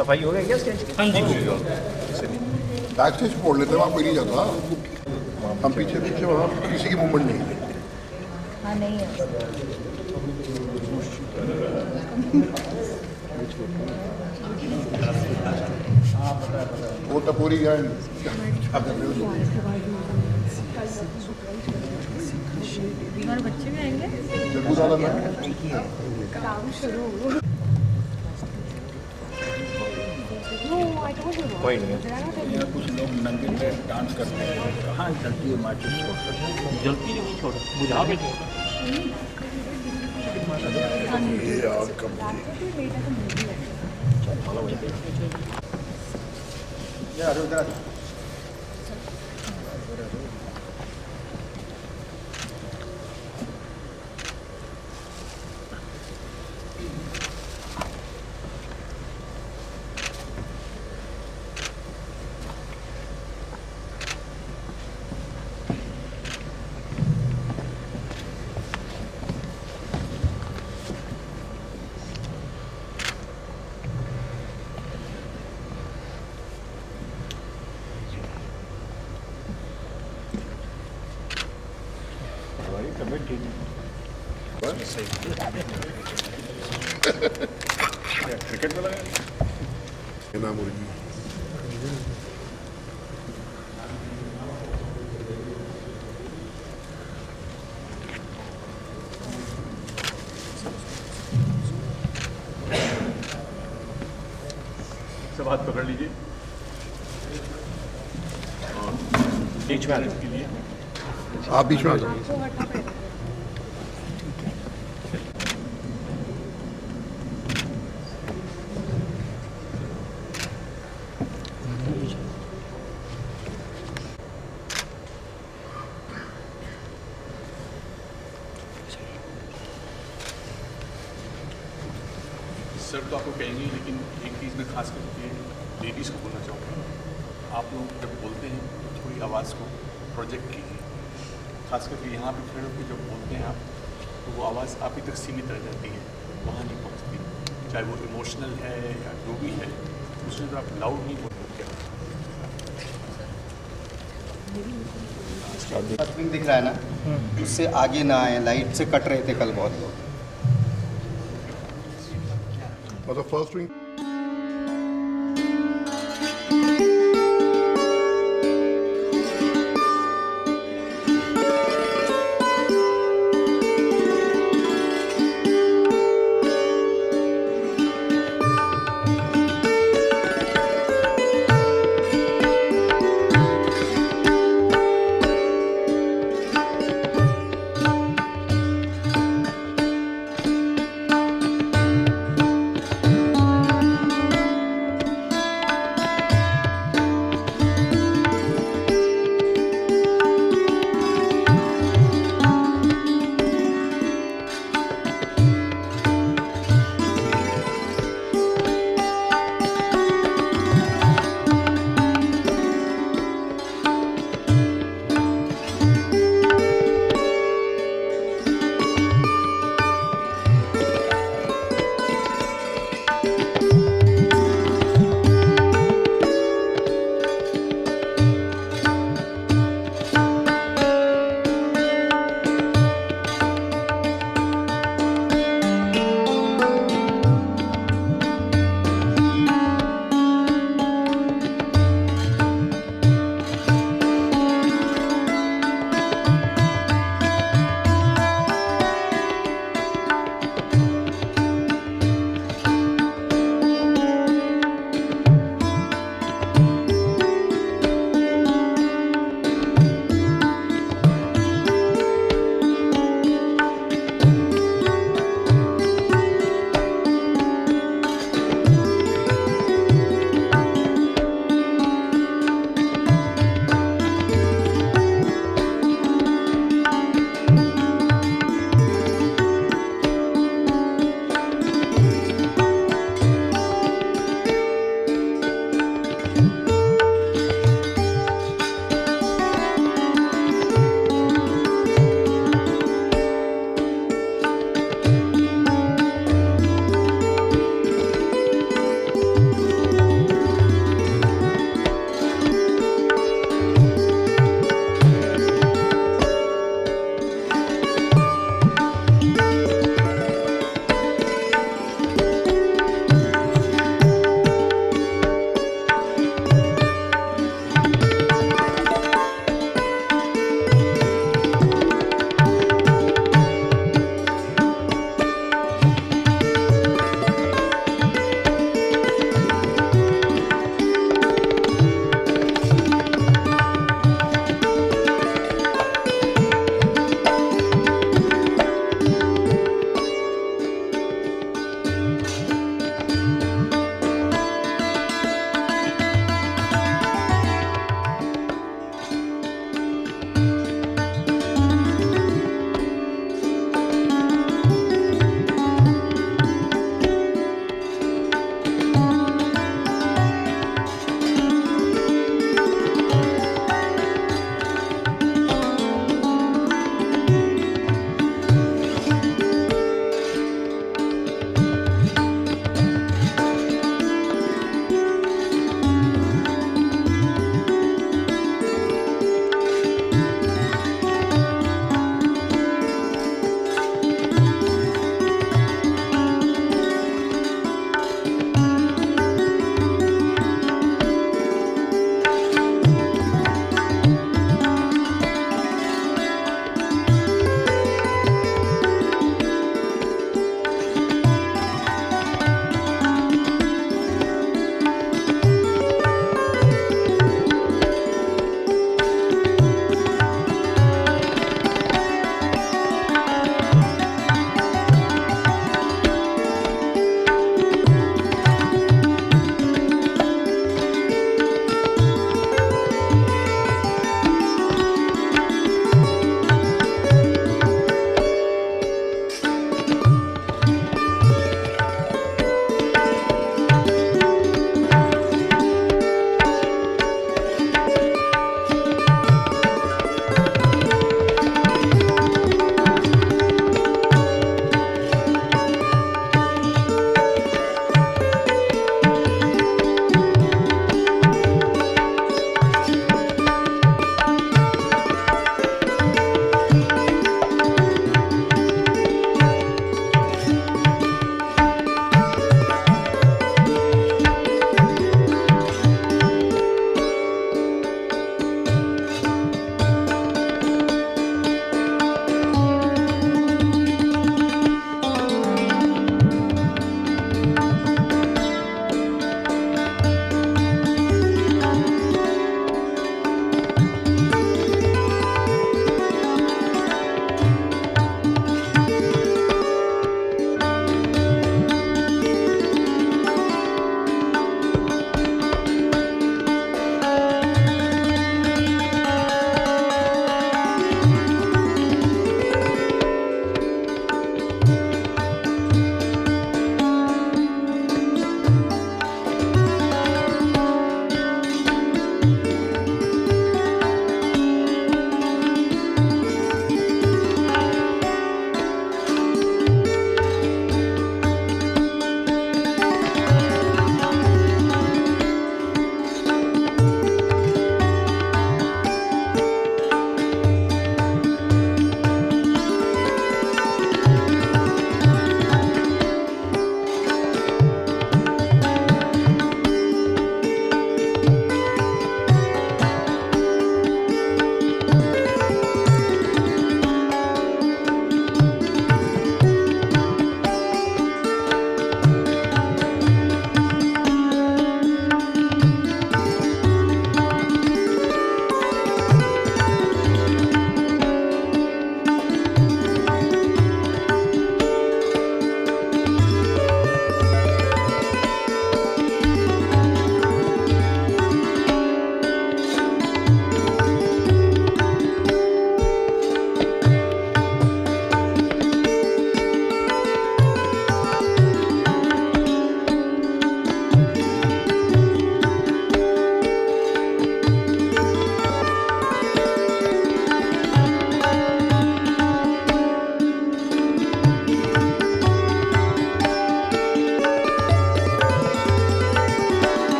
सफाई हो गई क्या स्टेज की? हाँ जी हो गया। बैक स्टेज मोड़ लेते हैं, वहाँ कोई नहीं जाता। हम पीछे पीछे, वहाँ किसी की मूवमेंट नहीं है। हाँ नहीं है। वो टपोरी गाय क्या कर रहे हो? हमारे बच्चे भी आएंगे। जग्गू दादा मैं काम शुरू। कोई नहीं है। कुछ लोग नंगे पे डांस करते हैं, कहाँ जलती है माचिस छोड़, जल्दी नहीं छोड़, बुझा के छोड़। ये आग कब क्रिकेट में लगा ना मुर्गी। सब हाथ पकड़ लीजिए, बीच में आ जाओ। के लिए आप बीच में आ जाओ। सर तो आपको कहेंगे, लेकिन एक चीज़ मैं खास करके लेडीज़ को बोलना चाहूँगा, आप लोग जब बोलते हैं तो थोड़ी आवाज़ को प्रोजेक्ट कीजिए। खास करके यहाँ पे खड़े होकर जब बोलते हैं आप, तो वो आवाज़ आप ही तक सीमित रह जाती है, वहाँ नहीं पहुँचती। चाहे वो इमोशनल है या जो भी है, उसमें तो आप लाउड नहीं बोल सकते। स्विंग दिख रहा है ना, उससे आगे ना आए, लाइट से कट रहे थे कल बहुत लोग। मतलब first swing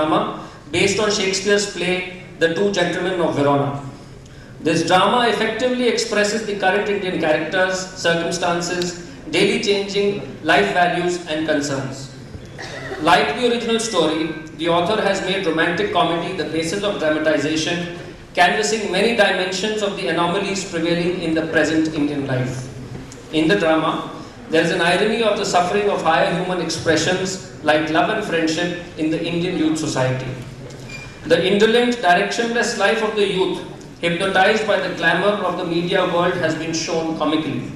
drama based on Shakespeare's play The Two Gentlemen of Verona. This drama effectively expresses the current Indian characters, circumstances, daily changing life values and concerns. Like the original story, the author has made romantic comedy the basis of dramatization, canvassing many dimensions of the anomalies prevailing in the present Indian life. In the drama, there is an irony of the suffering of higher human expressions like love and friendship in the Indian youth society. The indolent, directionless life of the youth, hypnotized by the glamour of the media world, has been shown comically.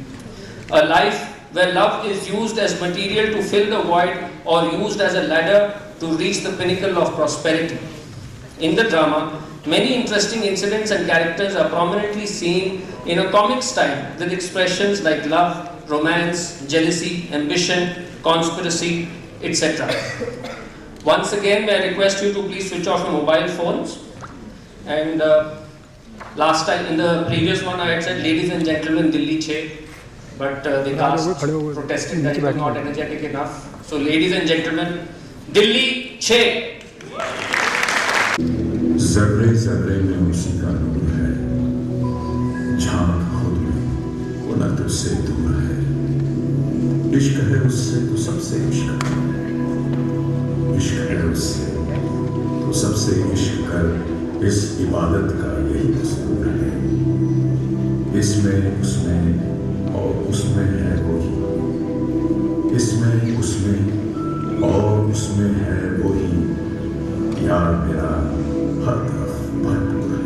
A life where love is used as material to fill the void or used as a ladder to reach the pinnacle of prosperity. In the drama, many interesting incidents and characters are prominently seen in a comic style with expressions like love, romance, jealousy, ambition, conspiracy, etc. Once again, may I request you to please switch off your mobile phones. And last time, in the previous one, I had said, ladies and gentlemen, Delhi Che. But the cast protested that it was not energetic enough. So, ladies and gentlemen, Delhi Che. ज़र्रे ज़र्रे में उसी का नूर है, झांक खुद में वो न तुझसे दूर है, इश्क है उससे तो सबसे इश्क कर, इश्क है उससे तो सबसे इश्क कर, इस इबादत का यही दस्तूर है, इसमें उसमें और उसमें है वही, इसमें उसमें और उसमें है वही, यार मेरा हर तरफ भरपूर है।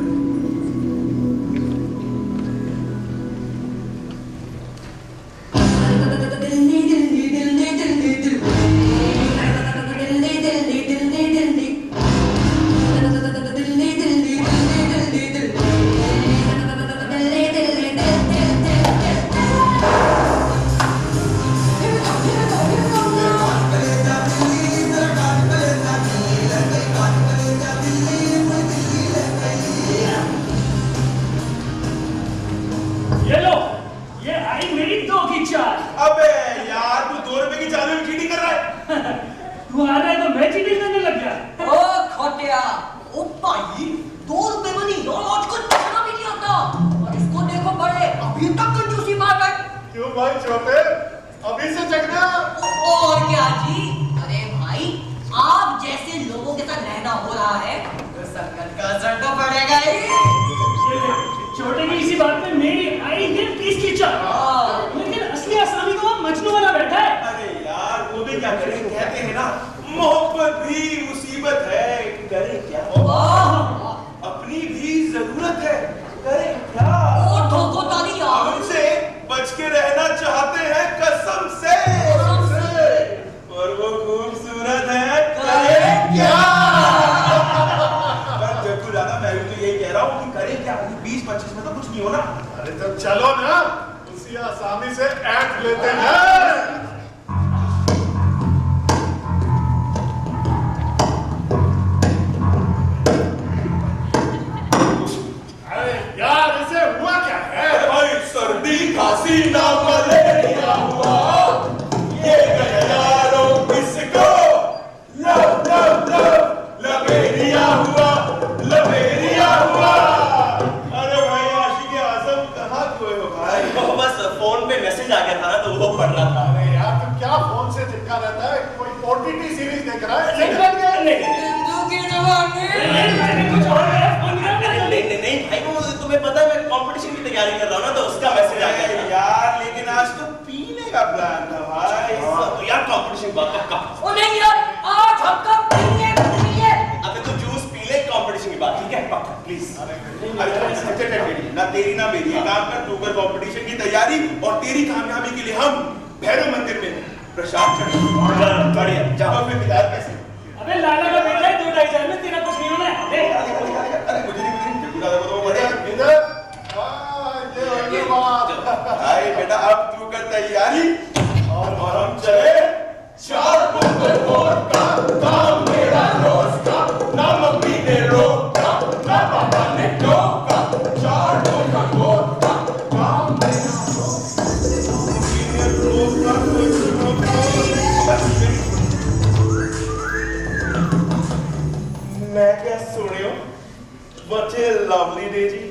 लवली डे जी।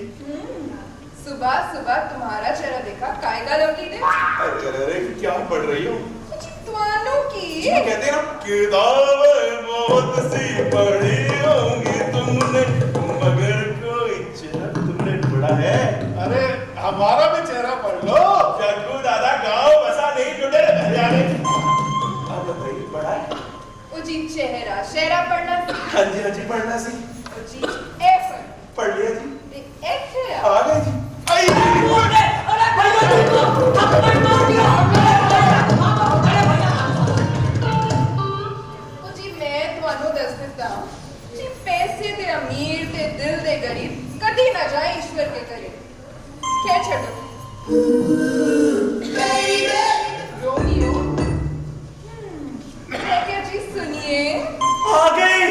सुबह सुबह तुम्हारा चेहरा देखा, काय का लवली डे? अरे क्या पढ़ रही हो? तुम्हारों की कहते हैं ना, किताबें बहुत सी पढ़ी होंगी तुमने, मगर कोई चेहरा तुमने पढ़ा है? अरे हमारा भी चेहरा पढ़ लो। जग्गू दादा गाँव बसा नहीं जुटे हरियाणे। अब बताइए पढ़ा है? ओ जी चेहरा शेरा पढ़ना। हाँ जी पढ़ना सी। ओ जी एफ पढ़ लिया जी। एफ है आ गए जी। ओ जी मैं ਤੁਹਾਨੂੰ ਦੱਸ ਦਿੱਤਾ ਜੀ, ਪੈਸੇ ਤੇ ਅਮੀਰ ਤੇ ਦਿਲ ਦੇ ਗਰੀਬ ਕਦੀ ਨਾ ਜਾਏ ਈਸ਼ਵਰ ਕੇ ਕਰੇ। ਖੈਰ ਛੱਡੋ। रोमियो मैं क्या जी सुनिए। आ गई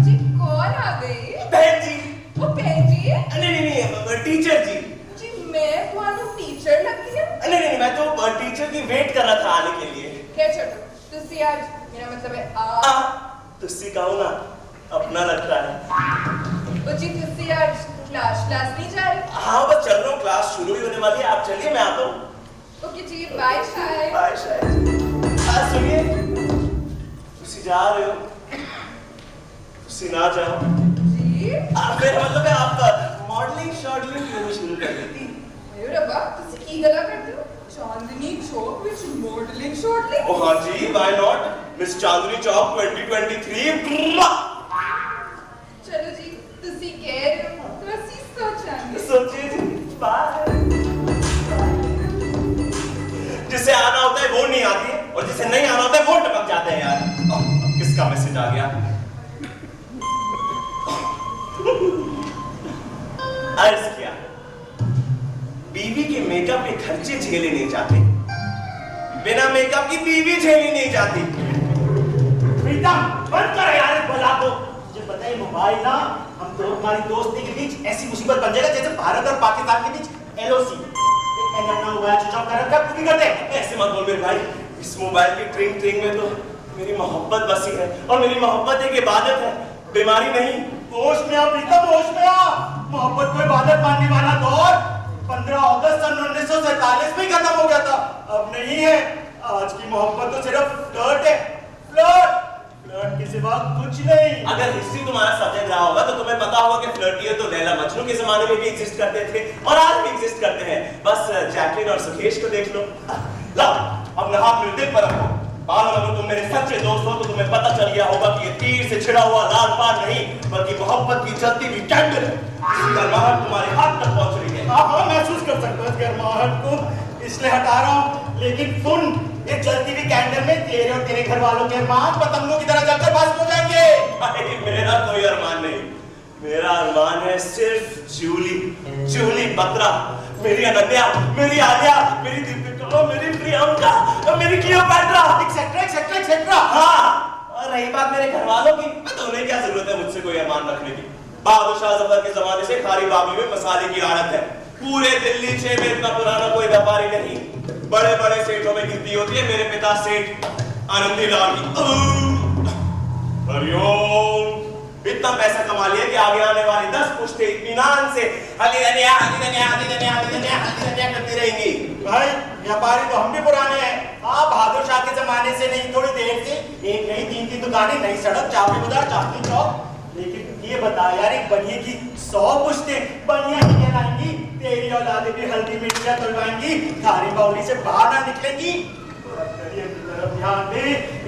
जी कौन आ गई? बहन जी। वो बहन जी? नहीं टीचर जी। जी मैं ਤੁਹਾਨੂੰ टीचर लगती है? नहीं मैं तो टीचर की वेट कर रहा था आने के लिए। क्या छोड़ो, तुसी आज मेरा मतलब है आ तुसी कहो ना, अपना लगता है। वो जी तुसी आज क्लास नहीं जा रहे? हाँ बस चल रहा हूँ, क्लास शुरू ही होने वाली है, आप चलिए मैं आता हूँ। ओके जी बाय शाय। बाय शाय। सुनिए, तुसी जा रहे हो, तुसी ना जाओ जी। मेरा मतलब है आपका मॉडलिंग शॉडलिंग क्यों नहीं शुरू कर देती? अरे रब्बा तुसी की गला करते हो? चांदनी चौक विच मॉडलिंग शॉडलिंग? ओ हाँ जी, why not? Miss Chandni Chowk 2023। चलो जी तुसी कह रहे हो तो ਅਸੀਂ सोचांगे। सोचिए जी। बाय। जिसे आना होता है वो नहीं आती है, और जिसे नहीं आना होता है वो टपक जाते हैं यार। किसका मैसेज आ गया? अर्ज किया, बीवी के मेकअप के खर्चे झेले नहीं जाते, बिना मेकअप की बीवी झेली नहीं जाती। प्रीतम बंद कर यार इस बला को। मुझे पता है मोबाइल ना हम तो हमारी दोस्ती के बीच ऐसी मुसीबत बन जाएगा जैसे भारत और पाकिस्तान के बीच एलओसी। मैंने अपना मोबाइल स्विच ऑफ कर रखा, तू भी कर दे। ऐसे मत बोल मेरे भाई, इस मोबाइल की ट्रिंग ट्रिंग में तो मेरी मोहब्बत बसी है, और मेरी मोहब्बत एक इबादत है, बीमारी नहीं। होश में आ प्रीतम, होश में आ। मोहब्बत को इबादत मानने वाला दौर 15 अगस्त सन 1947 में ही खत्म हो गया था, अब नहीं है। आज की मोहब्बत तो सिर्फ फ्लर्ट है, फ्लर्ट के सिवा कुछ नहीं। अगर हिस्ट्री तुम्हारा सब्जेक्ट रहा होगा तो तुम्हें पता होगा कि फ्लर्टियर तो लैला मजनू के जमाने में भी एग्जिस्ट करते थे, और आज भी एग्जिस्ट करते हैं। बस जैकलिन और सुकेश को देख लो। ला अपना हाथ मेरे दिल पर रखो, मानो अगर तुम मेरे सच्चे दोस्त हो तो तुम्हें पता चल गया होगा कि ये तीर से छिड़ा हुआ लाल पान नहीं, बल्कि मोहब्बत की जलती हुई कैंडल है। इसकी गर्माहट तुम्हारे हाथ तक पहुंच रही है। हाँ महसूस कर सकता हूँ इस गर्माहट को, इसलिए हटा रहा हूँ। लेकिन सुन, ये जलती हुई कैंडल में तेरे और तेरे घर वालों के अरमान पतंगों की तरह जलकर भस्म हो जाएंगे। भाई मेरा कोई अरमान नहीं, मेरा अरमान है सिर्फ जूली बत्रा, मेरी अनन्या, मेरी आलिया, मेरी दीपिका, मेरी प्रियंका, मेरी क्लियोपैट्रा, एक्सेट्रा। हाँ, और रही बात मेरे घर वालों की, तो उन्हें क्या जरूरत है मुझसे कोई अरमान रखने की। बहादुर शाह जफर के जमाने से खारी बाबली में मसाले की आड़त है। पूरे दिल्ली 6 में इतना पुराना कोई व्यापारी नहीं। बड़े बड़े सेठों में गिनती होती है मेरे पिता सेठ आनंदी लाल की। हरिओम। इतना पैसा कमा लिया कि आगे आने वाली 10 पुश्ते इत्मीनान से हली दनिया करती रहेंगी। भाई व्यापारी तो हम भी पुराने हैं। हाँ, बहादुर शाह के जमाने से नहीं, थोड़ी देर से एक नहीं 3 दुकानें, नई सड़क, चावड़ी बाजार, चांदनी चौक। लेकिन ये बता यार, एक बनिए की 100 पुश्ते बनिया ही कहलाएंगी। तेरी औलादे भी हल्दी मिर्चियां तलवाएंगी, खारी बाउली से बाहर ना निकलेंगी। ध्यान दे,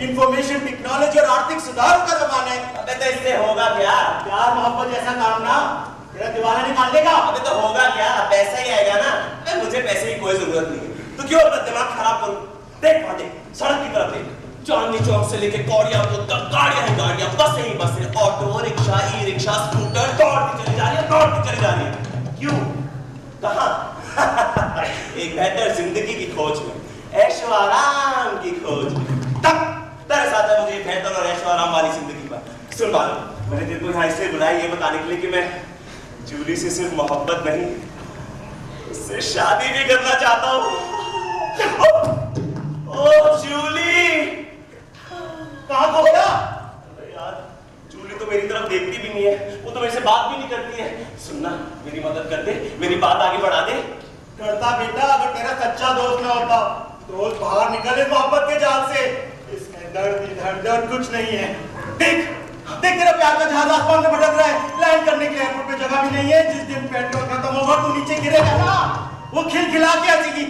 इंफॉर्मेशन टेक्नोलॉजी और आर्थिक सुधारों का जमाना है। अबे तो इससे होगा क्या? प्यार मोहब्बत जैसा काम ना तेरा दिवाला निकाल देगा। अबे तो होगा क्या? पैसा ही आएगा ना। अबे मुझे पैसे की कोई जरूरत नहीं है, तो क्यों अपना दिमाग खराब करूं? देख वहां देख, सड़क की तरफ देख, चांदनी चौक से लेके कौड़िया तक गाड़ियां ही गाड़ियां, बसें ही बसें, auto, rickshaw, e rickshaw, scooter दौड़ती चली जा रही है। क्यों? कहां? एक बेहतर जिंदगी की खोज में, ऐशो आराम की खोज में। तब तरस आता है मुझे बेहतर और ऐशो आराम वाली जिंदगी पर। सुन बाल, मैंने तेरे को यहाँ इसलिए बुलाया ये बताने के लिए कि मैं जूली से सिर्फ मोहब्बत नहीं, उससे शादी भी करना चाहता हूँ। ओ जूली, कहाँ खो गया? अरे यार, जूली तो मेरी तरफ देखती भी नहीं है। वो तो मेरे से बात भी नहीं करती है। सुनना, मेरी मदद कर दे, मेरी बात आगे बढ़ा दे। करता बेटा, अगर तेरा सच्चा दोस्त ना होता, दोस्त बाहर निकले मोहब्बत के जाल से। इसमें दर्द इधर दर्द कुछ नहीं है। देख देख, तेरा प्यार का जहाज आसमान में भटक रहा है। लैंड करने के लिए एयरपोर्ट पे जगह भी नहीं है। जिस दिन पेट्रोल खत्म होगा तू नीचे गिरेगा ना, वो खिलखिला के हंसेगी।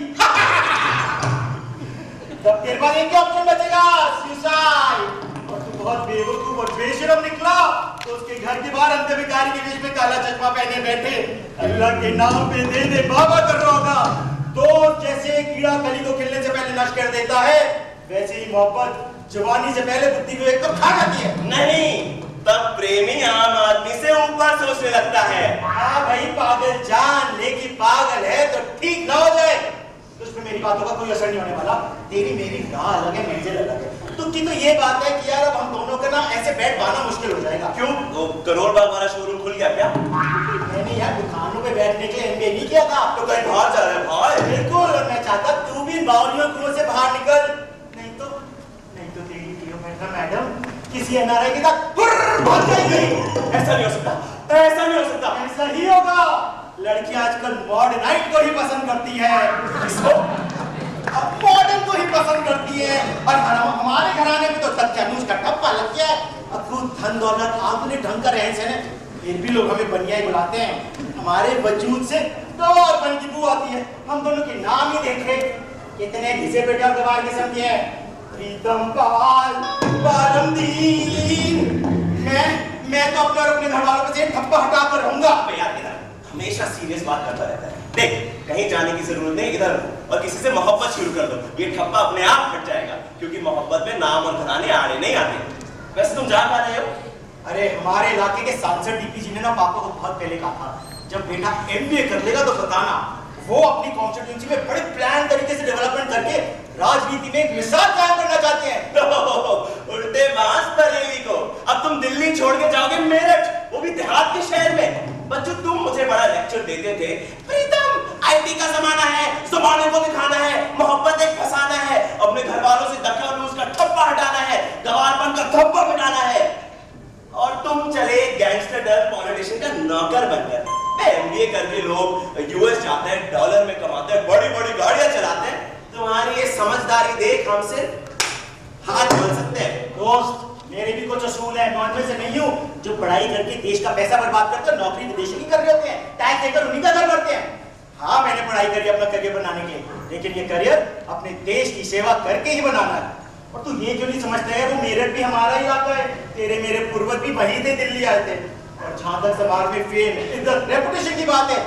तब तेरे पास एक ही ऑप्शन बचेगा, सुसाइड। और तू बहुत बेवकूफ और बेशरम निकला तो उसके घर के बाहर अंधे भिखारी के बीच में काला चश्मा पहने बैठे अल्लाह के नाम पे दे दे बाबा कर रहा होगा। तो जैसे कीड़ा कली को खिलने से पहले नष्ट कर देता है, वैसे ही मोहब्बत जवानी से पहले बुद्धि को एक तो खा जाती है। नहीं, तब प्रेमी आम आदमी से ऊपर सोचने लगता है। हाँ भाई पागल जान, लेकिन पागल है तो ठीक ना हो जाए तो उसमें मेरी बातों का कोई असर नहीं होने वाला। तेरी मेरी राह अलग है, मंजिल अलग है। तुझकी तो ये बात है कि यार अब हम दोनों का ना ऐसे बैठ पाना मुश्किल हो जाएगा। क्यों? वो करोड़ बाग वाला शोरूम खुल गया क्या? मैंने यार दुकानों पे बैठने के लिए MBA नहीं किया था। तो कहीं बाहर जा रहे भाई? बिल्कुल, और मैं चाहता तू भी बावरियों कुओं से बाहर निकल। नहीं तो तेरी क्लियोपेट्रा मैडम किसी NRI के साथ भाग जाएगी। ऐसा नहीं हो सकता, ऐसा नहीं हो सकता। ऐसा ही होगा। लड़कियां आजकल मॉडर्नाइट को ही पसंद करती है। किसको? अब मॉडर्न को ही पसंद करती है। और हमारे घराने में तो तत्यानुष का ठप्पा लग गया है। अब खुद धन दौलत आंखों ढंग का रहन सहन है, फिर भी लोग हमें बनिया ही बुलाते हैं। हमारे वजूद से और बन की बू आती है। हम दोनों के नाम ही देखे, कितने घिसे पेटे और गवार किस्म के हैं। प्रीतम पाल, बालमदीन। मैं तो अपने और अपने घर वालों से ठप्पा हटा कर रहूंगा। यार इधर हमेशा सीरियस बात करता रहता है। देख, कहीं जाने की जरूरत नहीं, इधर और किसी से मोहब्बत शुरू कर दो, ये ठप्पा अपने आप हट जाएगा। क्योंकि मोहब्बत में नाम और घराने आड़े नहीं आते। वैसे तुम जा पा रहे हो? अरे हमारे इलाके के सांसद DP जी ने ना पापा को बहुत पहले कहा था, जब बेटा MBA कर लेगा तो बताना। वो अपनी कॉन्स्टिट्यूंसी में बड़े प्लान तरीके से डेवलपमेंट करके राजनीति में एक मिसाल कायम करना चाहते हैं। उल्टे बांस बरेली को। अब तुम दिल्ली छोड़ के जाओगे मेरठ, वो भी देहात के शहर में। बच्चों, तुम मुझे बड़ा लेक्चर देते थे, प्रीतम IT का जमाना है, जमाने को दिखाना है, मोहब्बत एक फसाना है, अपने घर वालों से दखल का ठप्पा हटाना है, गवारपन का धब्बा मिटाना है। और तुम चले गैंगस्टर डर पॉलिटिशियन का नौकर बनकर। MBA करके लोग US जाते हैं, डॉलर में कमाते हैं, बड़ी बड़ी गाड़ियां चलाते हैं। तुम्हारी ये समझदारी देख हमसे हाथ बोल सकते हैं। दोस्त, मेरे भी कुछ असूल है, नॉनवेज से नहीं हूँ। जो पढ़ाई करके देश का पैसा बर्बाद करते हैं, नौकरी विदेशों की कर रहे होते हैं, टैक्स देकर उन्हीं का घर भरते हैं। हाँ, मैंने पढ़ाई करी अपना करियर बनाने के लिए, लेकिन ये करियर अपने देश की सेवा करके ही बनाना है। और तू ये क्यों नहीं समझता है, वो मेरठ भी हमारा इलाका है। तेरे मेरे पूर्वज भी वहीं से दिल्ली आए थे। और जहां तक समाज में फेम, इज्जत, रेपुटेशन की बात है,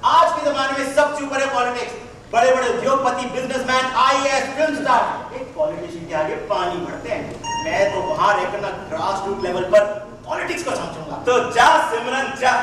आज के जमाने में सबसे ऊपर है पॉलिटिक्स। बड़े बड़े उद्योगपति, बिजनेसमैन, IAS, फिल्म स्टार एक पॉलिटिशियन के आगे पानी भरते हैं। मैं तो वहां रहकर ना ग्रास रूट लेवल पर पॉलिटिक्स को समझूंगा। तो जा सिमरन, जा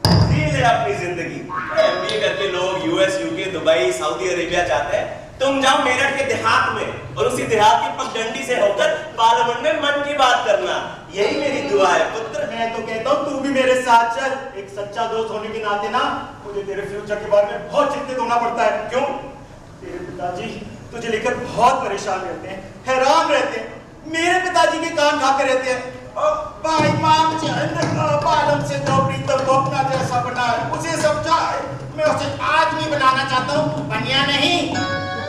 जी ले अपनी जिंदगी। MBA करके लोग US, UK, Dubai, Saudi Arabia जाते हैं। तुम जाओ मेरठ के देहात में और उसी देहात की पगडंडी से होकर पार्लियामेंट में मन की बात करना। यही मेरी दुआ है पुत्र। मैं तो कहता हूँ तू भी मेरे साथ चल। एक सच्चा दोस्त होने के नाते ना मुझे तेरे फ्यूचर के बारे में बहुत चिंतित होना पड़ता है। क्यों? तेरे पिताजी तुझे लेकर बहुत परेशान रहते हैं, हैरान रहते हैं। मेरे पिताजी के कान खाते रहते हैं, भाई माम पालम से तो प्रीतम को अपना जैसा बना है, उसे समझा। मैं उसे आदमी बनाना चाहता हूँ, बनिया नहीं।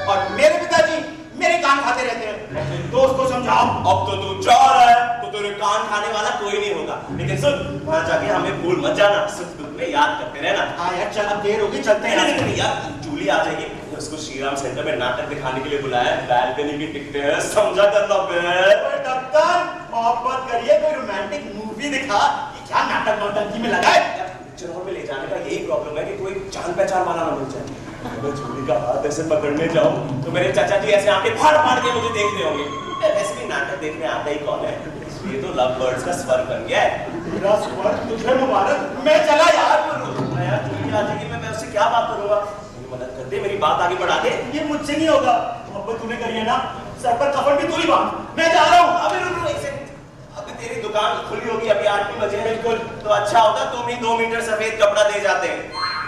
और मेरे पिताजी मेरे कान खाते रहते हैं। अपने दोस्त को समझाओ। अब तो तू जा रहा है तो तेरे कान खाने वाला कोई नहीं होगा। लेकिन सुन, वहां जाके हमें भूल मत जाना, सुख दुख में याद करते रहना। हाँ यार, चल अब देर होगी, चलते हैं। नहीं यार, जूली आ जाएगी, उसको श्रीराम सेंटर में नाटक दिखाने के लिए बुलाया है। बैल्कनी की टिकटें हैं, समझा करना डॉक्टर, मोहब्बत करिए, कोई रोमांटिक मूवी दिखा। ये क्या नाटक नौटंकी में लगा है? पिक्चरों में ले जाने का यही प्रॉब्लम है कि कोई जान पहचान वाला ना मिल जाए। अगर जूली का हाथ ऐसे पकड़ने जाऊं तो मेरे चाचा जी ऐसे आंखें फाड़ फाड़ के मुझे देखते होंगे। वैसे भी नाटक देखने आता ही कौन है, इसलिए तो लव बर्ड्स का स्वर बन गया है। मेरा स्वर तुझे मुबारक। मैं चला यार। यार जूली आ जाएगी, मैं उससे क्या बात करूंगा? मदद कर दे, मेरी बात आगे बढ़ा दे। ये मुझसे नहीं होगा। मोहब्बत तूने करी है ना, सर पर कफन भी तू ही बांध। मैं जा रहा हूँ। अभी रुक एक सेकंड, अभी तेरी दुकान खुली होगी, अभी 8 ही बजे। बिल्कुल, तो अच्छा होता तुम ही 2 मीटर सफेद कपड़ा दे जाते।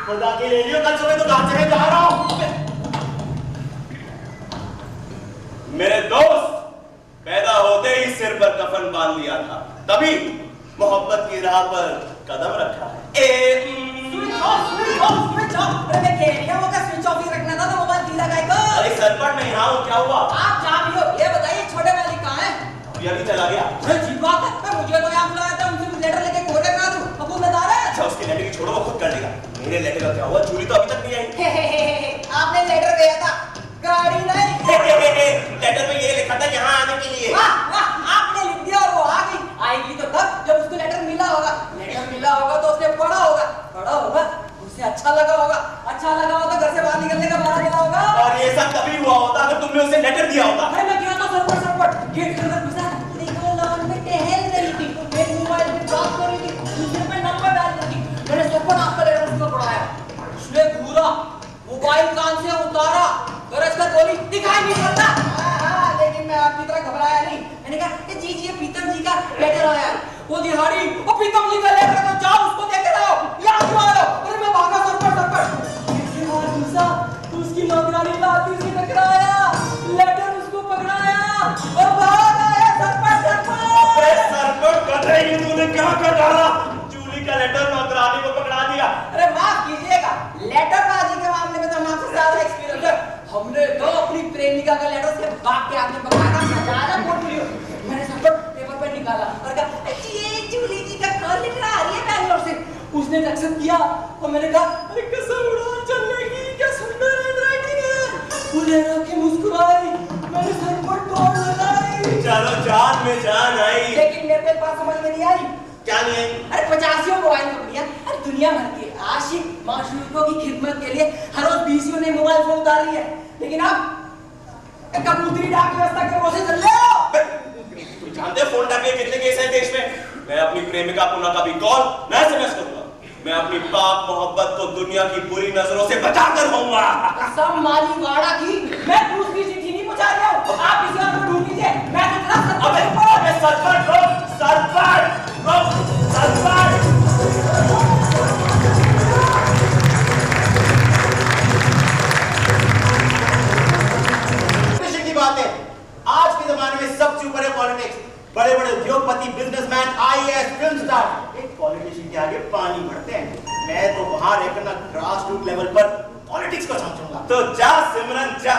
खुदा के ले लियो, कल सुबह दुकान से मैं जा रहा हूँ। मेरे दोस्त, पैदा होते ही सिर पर कफन बांध लिया था, तभी मोहब्बत की राह पर कदम रखा है। अरे सरपट में यहाँ हूँ, क्या हुआ? आप जहाँ भी हो, ये बताइए छोटे मालिक कहाँ हैं? अभी चला गया। जी बात है, मुझे तो यहाँ बुलाया था, उनसे लेटर लेके खोले ना दूं, अब वो बता रहे हैं। अच्छा उसकी लेटर की छोड़ो, वो खुद कर लेगा। मेरे लेटर का क्या हुआ? जूली तो अभी तक नहीं आई। आपने लेटर दिया था, गाड़ी नहीं। लेटर में ये लिखा था यहाँ आने के लिए। वाह वाह, आपने लिख दिया और वो आ गई। आएगी तो तब जब उसको लेटर मिला होगा। लेटर मिला होगा तो उसने पढ़ा होगा, उसे अच्छा लगा होगा तो घर से बाहर निकलने का बहाना मिला होगा। और ये सब तभी हुआ होता अगर तुमने उसे लेटर दिया होता। अरे मैं गया था सरपट गेट के अंदर घुसा, देखो लॉन में टहल रही थी, मेरे मोबाइल में बात कर रही थी, दूसरे पे नंबर डाल रही थी। मैंने सरपट आपका लेटर उसको पढ़ाया, उसने घूरा, मोबाइल कान से उतारा, गरज कर बोली दिखाई नहीं पड़ता। लेकिन मैं आपकी तरह घबराया नहीं। मैंने कहा जी ये प्रीतम जी का लेटर आया है। वो दिहाड़ी, वो प्रीतम जी का लेटर है तो जाओ उसको देके लाओ, यहाँ क्यों आए हो? अरे मैं भागा सरपट उसकी नौकरानी लाती से टकराया, लेटर उसको पकड़ाया और भाग आया सरपट। कतई तूने क्या कर डाला? जूली का लेटर नौकरानी को पकड़ा दिया। अरे माफ कीजिएगा, लेटरबाजी के मामले में तो हम आपसे ज्यादा एक्सपीरियंस है। हमने तो अपनी प्रेमिका का लेटर से भाग के आपने पकड़ा था, ज्यादा पोर्टफोलियो। मैंने सरपट पेपर पे निकाला और कहा ये जूली जी का कॉल लेटर आ रही है बैंगलोर से। उसने एक्सेप्ट किया और मैंने कहा अरे कसम उड़ा चलने की, क्या सुंदर हैंडराइटिंग है। वो लेना के मुस्कुराई, मैंने सरपट दौड़ लगाई। चलो जान में जान आई। लेकिन मेरे पे बात समझ में नहीं आई। क्या नहीं आई? अरे 50 मोबाइल कंपनियां, अरे दुनिया भर के आशिक माशूकों की खिदमत के लिए हर रोज 20 ने मोबाइल फोन उतारी है, लेकिन आप कबूतरी डाक व्यवस्था के प्रोसेस चल रहे हो। तुम जानते हो फोन डाक के कितने केस हैं देश में? मैं अपनी प्रेमिका को ना कभी कॉल ना SMS करूंगा। मैं अपनी पाक मोहब्बत को दुनिया की बुरी नजरों से बचा कर रहूंगा। सब माली वाड़ा की मैं दूसरी चिट्ठी नहीं पहुंचा रहा हूं, आप किसी और को ढूंढ लीजिए। मैं तो तेरा अबे सरपट की बात है, आज के जमाने में सबसे ऊपर है पॉलिटिक्स। बड़े बड़े उद्योगपति, बिजनेसमैन, IAS, फिल्म स्टार एक पॉलिटिशियन के आगे पानी भरते हैं। मैं तो वहां रहकर ना ग्रास रूट लेवल पर पॉलिटिक्स को समझूंगा। तो जा सिमरन जा,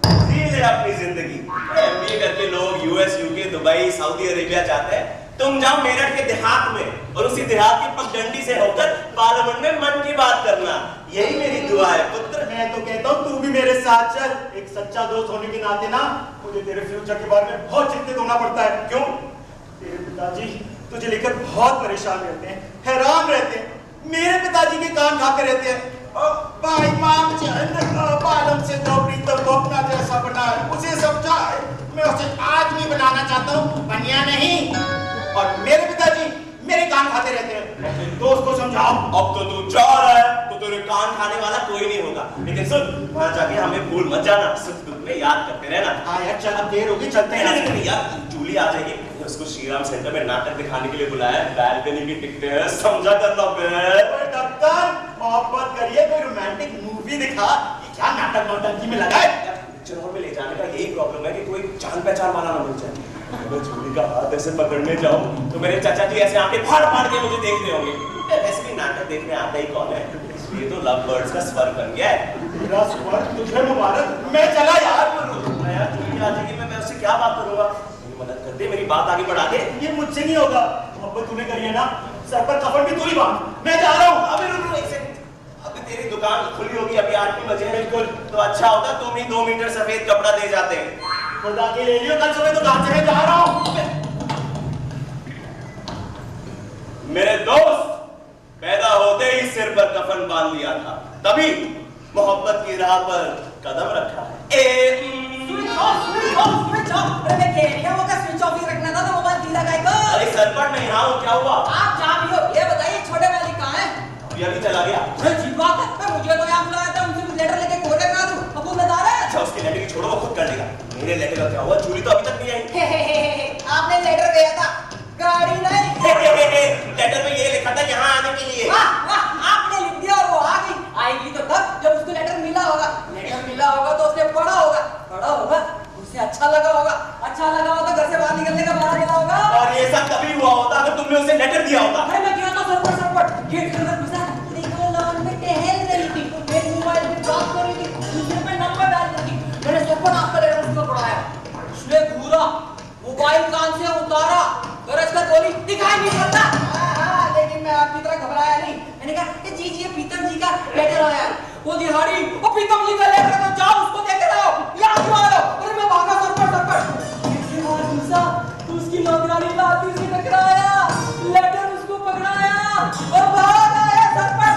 जी ले अपनी जिंदगी। MBA करके लोग US, UK, Dubai, Saudi Arabia जाते हैं। तुम जाओ मेरठ के देहात में और उसी देहात की पगडंडी से होकर पार्लियामेंट में मन की बात करना। यही मेरी दुआ है पुत्र। मैं तो कहता हूँ तू भी मेरे साथ चल। एक सच्चा दोस्त होने के नाते ना मुझे तेरे फ्यूचर के बारे में बहुत चिंतित होना पड़ता है। क्यों? तेरे पिताजी तुझे लेकर बहुत परेशान रहते हैं, हैरान रहते हैं। मेरे पिताजी के कान खाते रहते हैं भाई माम बालम से तो प्रीतम को अपना जैसा बनाए, उसे समझाए। मैं उसे आदमी बनाना चाहता हूँ, बनिया नहीं। और मेरे पिताजी मेरे कान खाते रहते हैं। अपने दोस्त को समझाओ। अब तो तू जा रहा है तो तेरे कान खाने वाला कोई नहीं होगा। लेकिन सुन, वहां जाके हमें भूल मत जाना, सुख दुख में याद करते रहना। हाँ यार चल, अब देर होगी, चलते हैं। नहीं यार, जूली आ जाएगी। उसको श्रीराम सेंटर में नाटक दिखाने के लिए बुलाया है। बैल्कनी की टिकटें हैं, समझा करना डॉक्टर मोहब्बत करिए, कोई रोमांटिक मूवी दिखा। ये क्या नाटक नौटंकी में लगा है? पिक्चर हॉल में ले जाने का यही प्रॉब्लम है कि कोई जान पहचान वाला ना मिल जाए। मैं जूली का हाथ ऐसे पकड़ने जाऊं तो मेरे चाचा जी ऐसे आंखें फाड़ फाड़ के मुझे देखते होंगे। ऐसे भी नाटक देखने आता ही कौन है? इसलिए तो लव बर्ड्स का स्वर बन गया है। मेरा स्वर तुझे मुबारक। मैं चला यार। जूली आ जाएगी, मैं उससे क्या बात करूंगा? मदद कर दे, मेरी बात आगे बढ़ा दे। ये मुझसे नहीं होगा। मोहब्बत तूने करी है ना, सर पर कफन भी तू ही बांध। मैं जा रहा हूँ। अभी रुक एक सेकंड। अभी तेरी दुकान खुली होगी, अभी 8 बजे। बिल्कुल, तो अच्छा होता तुम ही 2 मीटर सफेद कपड़ा दे जाते। खुदा के ले लियो, कल सुबह दुकान से मैं जा रहा हूँ। मेरे दोस्त पैदा होते ही सिर पर कफन बांध लिया था, तभी मोहब्बत की राह पर कदम रखा है। अरे सरपट में यहाँ हूँ, क्या हुआ? आप जहाँ भी हो, ये बताइए छोटे मालिक कहाँ हैं? अभी चला गया। जी बात है, मुझे तो यहाँ बुलाया था, उनसे लेटर लेके खोले ना दूं, अब वो बता रहे हैं। अच्छा उसकी लेटर की छोड़ो, वो खुद कर लेगा। मेरे लेटर का क्या हुआ? जूली तो अभी तक नहीं आई। आपने लेटर दिया था, गाड़ी नहीं। लेटर में ये लिखा था यहाँ आने के लिए। वाह वाह, आपने लिख दिया और वो आ गई। आएगी तो तब जब उसको लेटर मिला होगा। लेटर मिला होगा तो उसने पढ़ा होगा, उसे अच्छा लगा होगा तो घर से बाहर निकलने का बहाना मिला होगा। और ये सब तभी हुआ होता अगर तुमने उसे लेटर दिया होता। अरे मैं गया तो सरपंच गेट के अंदर घुसा तो देखा लॉन में टहल रही थी, मेरे मोबाइल में बात कर रही थी, दूसरे पे नंबर डाल रही थी, मैंने सपन आपका लेटर उसको पढ़ाया, उसने घूरा, मोबाइल कान से उतारा, गरज कर बोली दिखाई नहीं पड़ता। लेकिन मैं आपकी तरह घबराया नहीं, मैंने कहा जी ये प्रीतम जी का लेटर आया है। वो दिहाड़ी वो प्रीतम जी का लेटर तो जाओ उसको देख रहे हो, यहाँ क्यों आए हो? अरे मैं भागा सरपट इसके बाद दूसरा तो उसकी नौकरानी लाती से टकराया, लेटर उसको पकड़ाया और भाग आया सरपट।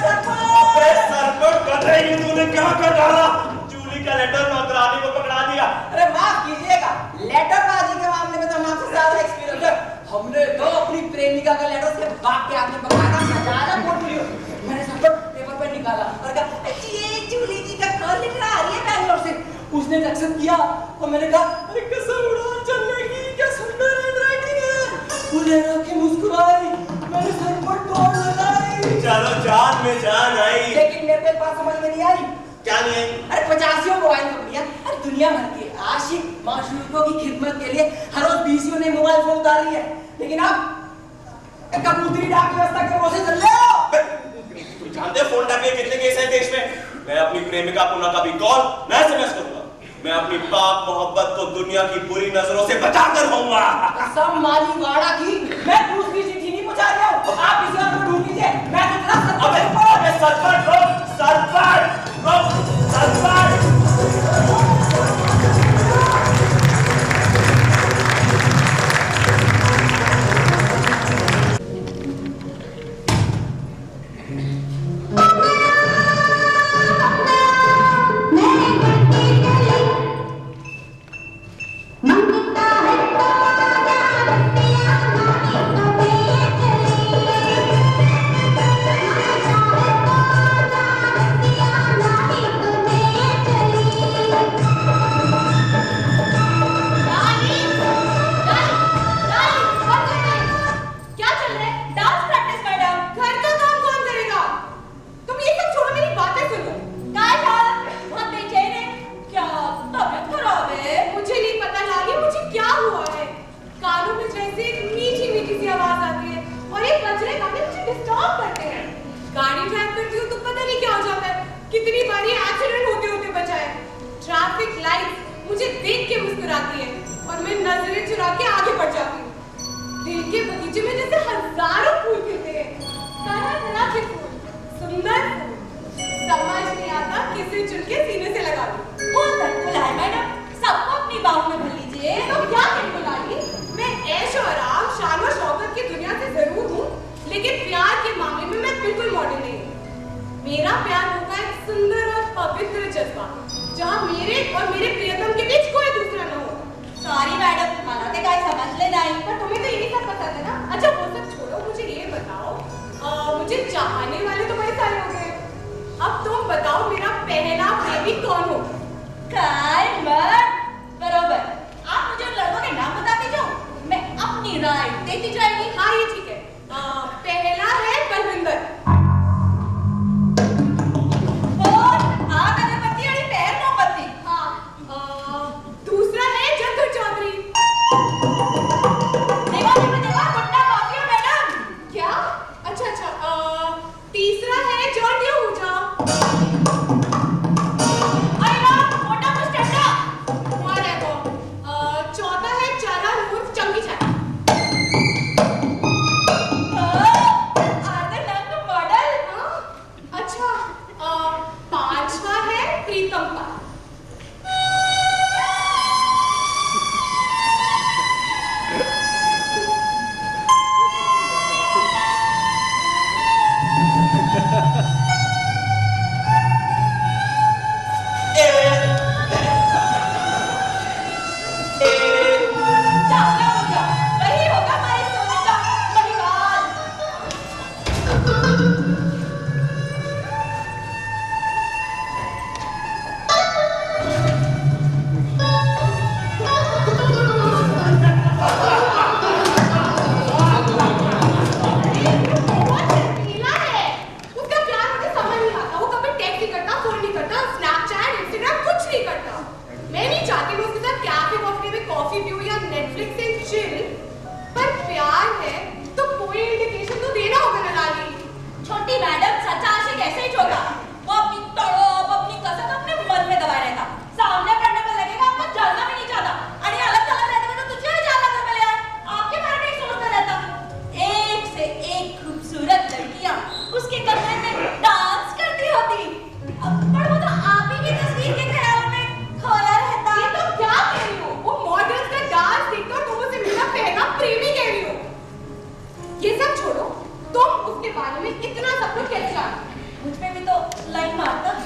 अबे सरपट कर रही तूने क्या कर डाला? जूली का लेटर नौकरानी को पकड़ा दिया। अरे माफ कीजिएगा, लेटरबाजी के मामले में तो हम आपसे ज्यादा एक्सपीरियंस है। हमने तो अपनी प्रेमिका का लेटर से भाग के आपने पकड़ा सजाना पोर्टफोलियो, मैंने सब पेपर पे निकाला और कहा ये जूली जी का कॉल लेटर आ रही है बैंगलोर से। उसने एक्सेप्ट किया और मैंने कहा अरे कसम उड़ान चलने की, क्या सुंदर हैंडराइटिंग है। वो लेना के मुस्कुराई, मैंने सर पर दौड़ लगाई, चलो जान में जान आई। लेकिन मेरे को एक बात समझ में नहीं आई। क्या नहीं आई? अरे 50 मोबाइल कंपनियां, अरे दुनिया भर के आशिक माशूकों की खिदमत के लिए हर रोज बीसियों ने मोबाइल फोन उतारी है, लेकिन आप कबूतरी डाक व्यवस्था के भरोसे चल रहे हो। तू जानते फोन डाके कितने केस हैं देश में? मैं अपनी प्रेमिका को ना कभी कॉल ना एसएमएस करूंगा, मैं अपनी पाक मोहब्बत को दुनिया की बुरी नजरों से बचा कर रहूंगा। सब माली वाड़ा की मैं दूसरी चिट्ठी नहीं पहुंचा रहा हूं, आप किसी और को ढूंढ लीजिए, मैं तो तेरा अबे सरपंच रोक, सरपंच रोक, सरपंच।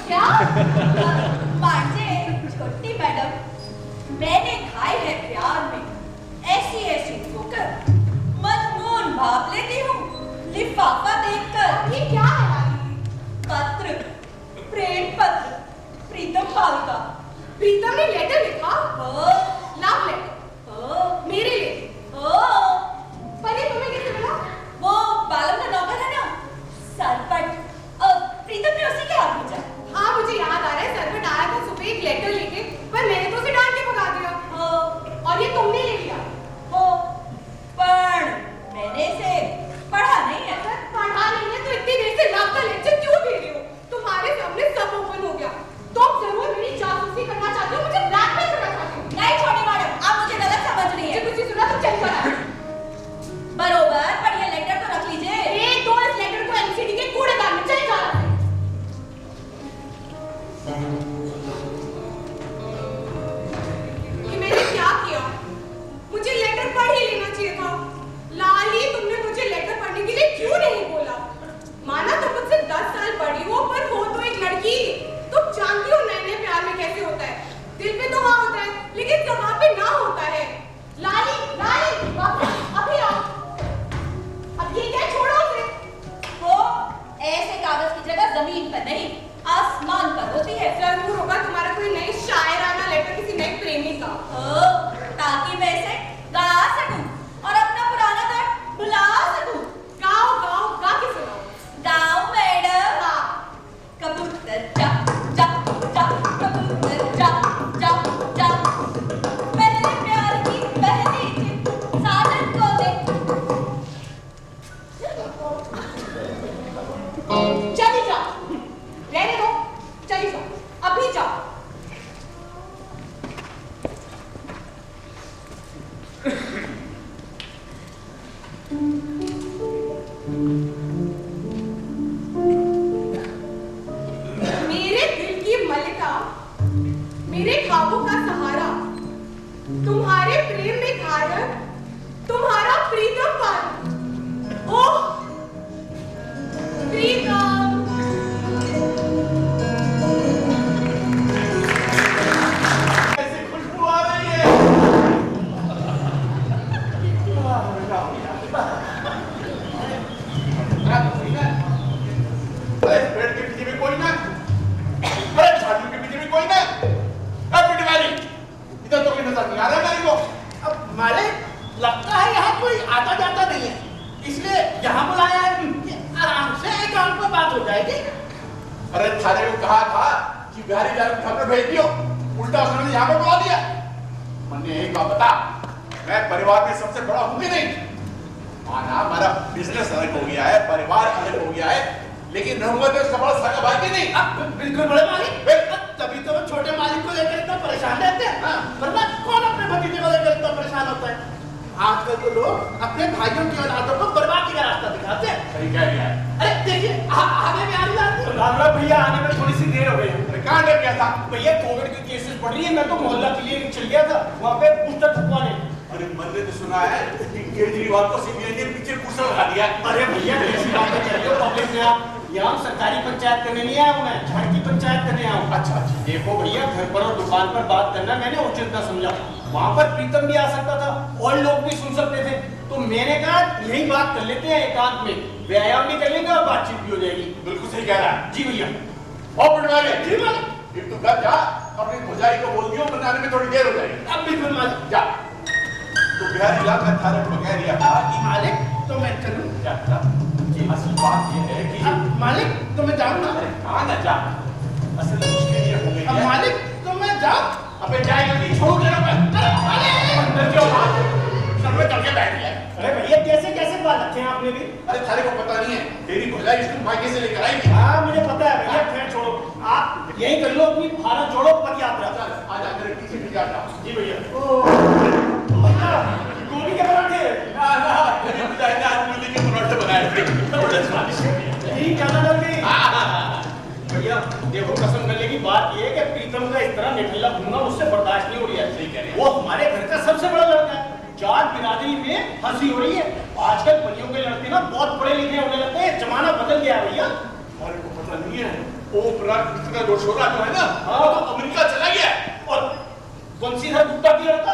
क्या? मांझे छोटी मैडम, मैंने खाए हैं प्यार में ऐसी ऐसी ठोकर, मनमोहन भाप लेती हूँ लिफाफा देखकर। ये क्या है रानी? पत्र, प्रेम पत्र, प्रीतम पाल का। प्रीतम ने लेटर लिखा? Love letter? मेरे लिए? पर ये तुम्हें कैसे मिला? वो बालम का नौकर है ना, सरपट, प्रीतम ने उसी के हाथ भेजा। हाँ मुझे याद आ रहा है, सरपट आया था सुबह एक लेटर लेके, पर मैंने तो उसे डांट के भगा दिया। और ये तुमने ले लिया? पर मैंने इसे पढ़ा नहीं है। पढ़ा नहीं है तो इतनी देर से लव का लेक्चर क्यों दे रही हो? तुम्हारे सामने सब ओपन हो गया। तुम जरूर मेरी जासूसी करना चाहते हो, मुझे ब्लैकमेल करना चाहते हो। नहीं छोटी मैडम, आप मुझे गलत समझ रही हैं। मुझे कुछ सुना तो चल पड़ा। बरोबर, पर ये लेटर तो रख लीजिए। एक दो इस लेटर को एमसीडी के कूड़ेदान में चले जा रहा है। ये मैंने क्या किया? मुझे लेटर पढ़ ही लेना चाहिए था। लाली, तुमने मुझे लेटर पढ़ने के लिए क्यों नहीं बोला? माना तुम मुझसे 10 साल बड़ी हो, पर हो तो एक लड़की। तुम जानती हो नए नए प्यार में कैसे होता है। दिल पे तो हाँ होता है, लेकिन जबान पे ना होता है। लाली, लाली, वापस अभी आओ। अब ये क्या, छोड़ो उसे। वो ऐसे कागज की जगह जमीन पर नहीं, आसमान पर होती है। जरूर होगा तुम्हारा कोई नई शायराना लेटर किसी नए प्रेमी का। ताकि मैं इसे गा सकूं और अपना पुराना दर्द भुला सकूं। गाओ गाओ, गा के सुनाओ। गाओ मैडम। हाँ। कबूतर जा जा जा, कबूतर जा जा जा, पहले प्यार की पहली चित साजन को देख। चली जाओ, रहने दो, चली जाओ, अभी जाओ। मेरे दिल की मलिका, मेरे ख्वाबों का सहारा, तुम्हारे प्रेम में घायल, तुम्हारा प्रीतम पाल। ओह प्रीतम, ऐसी खुशबू आ रही है। अरे इस पेड़ के पीछे भी कोई ना, अरे झाड़ियों के पीछे भी कोई ना। अब पिटवारी, इधर तो कोई नजर नहीं आ रहा मेरे को। अब मालिक, लगता है यहाँ कोई आता जाता नहीं है, इसलिए यहाँ बुलाया है कि आराम से एकांत में बात हो जाएगी। अरे थाने को कहा था कि बिहारी लाल को घर पे भेज दियो, उल्टा उसने यहाँ पे बुला दिया। मैंने एक बात बता, मैं परिवार में सबसे बड़ा हूँ कि नहीं? माना हमारा बिजनेस अलग हो गया है, परिवार अलग हो गया है, लेकिन रहूंगा तो इसका बड़ा सगा भाई की नहीं। बिल्कुल बड़े मालिक, तभी तो वो छोटे मालिक को लेकर इतना परेशान रहते हैं। वरना कौन अपने भतीजे को लेकर इतना परेशान होता है? आजकल तो लोग अपने भाइयों की औलादों को बर्बादी का रास्ता दिखाते हैं। सही कह रहा है। अरे देखिए, आगे भी आ रही है। भैया आने में थोड़ी सी देर हो गई। अरे कहाँ डर गया था? भैया कोविड की केसेस बढ़ रही है, मैं तो मोहल्ला क्लिनिक चल गया था, वहाँ पे बूस्टर छपवाने। अरे मैंने तो सुना है कि केजरीवाल को सीबीआई ने पीछे कुर्सा लगा दिया। अरे भैया कैसी बातें कर रहे हो पब्लिक में आप? यहाँ सरकारी पंचायत करने नहीं आया हूँ मैं, झाड़ की पंचायत करने आया हूँ। अच्छा अच्छा। देखो भैया, घर पर और दुकान पर बात करना मैंने उचित ना समझा। वहाँ पर प्रीतम भी आ सकता था और लोग भी सुन सकते थे, तो मैंने कहा यही बात कर लेते हैं एकांत में, व्यायाम भी कर लेंगे और बातचीत भी हो जाएगी। बिल्कुल सही कह रहा है। जी भैया। और पिटवारी, जी मालिक, फिर तू घर जा, अपनी भौजाई को बोल दियो, बनाने में थोड़ी देर हो जाएगी। अब बिल्कुल मालिक। जा। तो बिहारी लाल का थाने को कह दिया था कि मालिक तो मैं चलूं? जा जा। असल बात ये है कि मालिक तो मैं जाऊं ना? कहाँ ना जा, असल मुश्किल ये हो गई है। मालिक तो मैं जाऊं? अबे जाएगा नहीं, छोड़ दे मैं। अंदर क्यों बात? सर में चल के बैठ गया। अरे भैया कैसे कैसे बात रखे हैं आपने भी? अरे थाने को पता नहीं है, तेरी भौजाई इसको मायके से लेकर आएगी। हाँ मुझे पता है भैया, खैर छोड़ो, आप यही कर लो अपनी भारत जोड़ो पद यात्रा। चल आ जा, मेरे पीछे भी जाता। जी भैया। गोभी के पराठे? ना ना, तेरी भौजाई ने आज मूली के पराठे बनाए थे, बड़े स्वादिष्ट थे। यही ज्यादा डर गई। भैया देखो, कसम करने की बात ये है कि प्रीतम का इस तरह निठल्ला घूमना मुझसे बर्दाश्त नहीं हो रही है। सही कह रहे हैं। वो हमारे घर का सबसे बड़ा लड़का है, जाट बिरादरी में हंसी हो रही है। आजकल परियों के लड़के ना बहुत पढ़े लिखे होने लगते हैं, जमाना बदल गया भैया। हमारे को पता नहीं है ओम का जो छोरा जो है ना, वो तो अमेरिका चला गया है। और बंसीधर गुप्ता की लड़का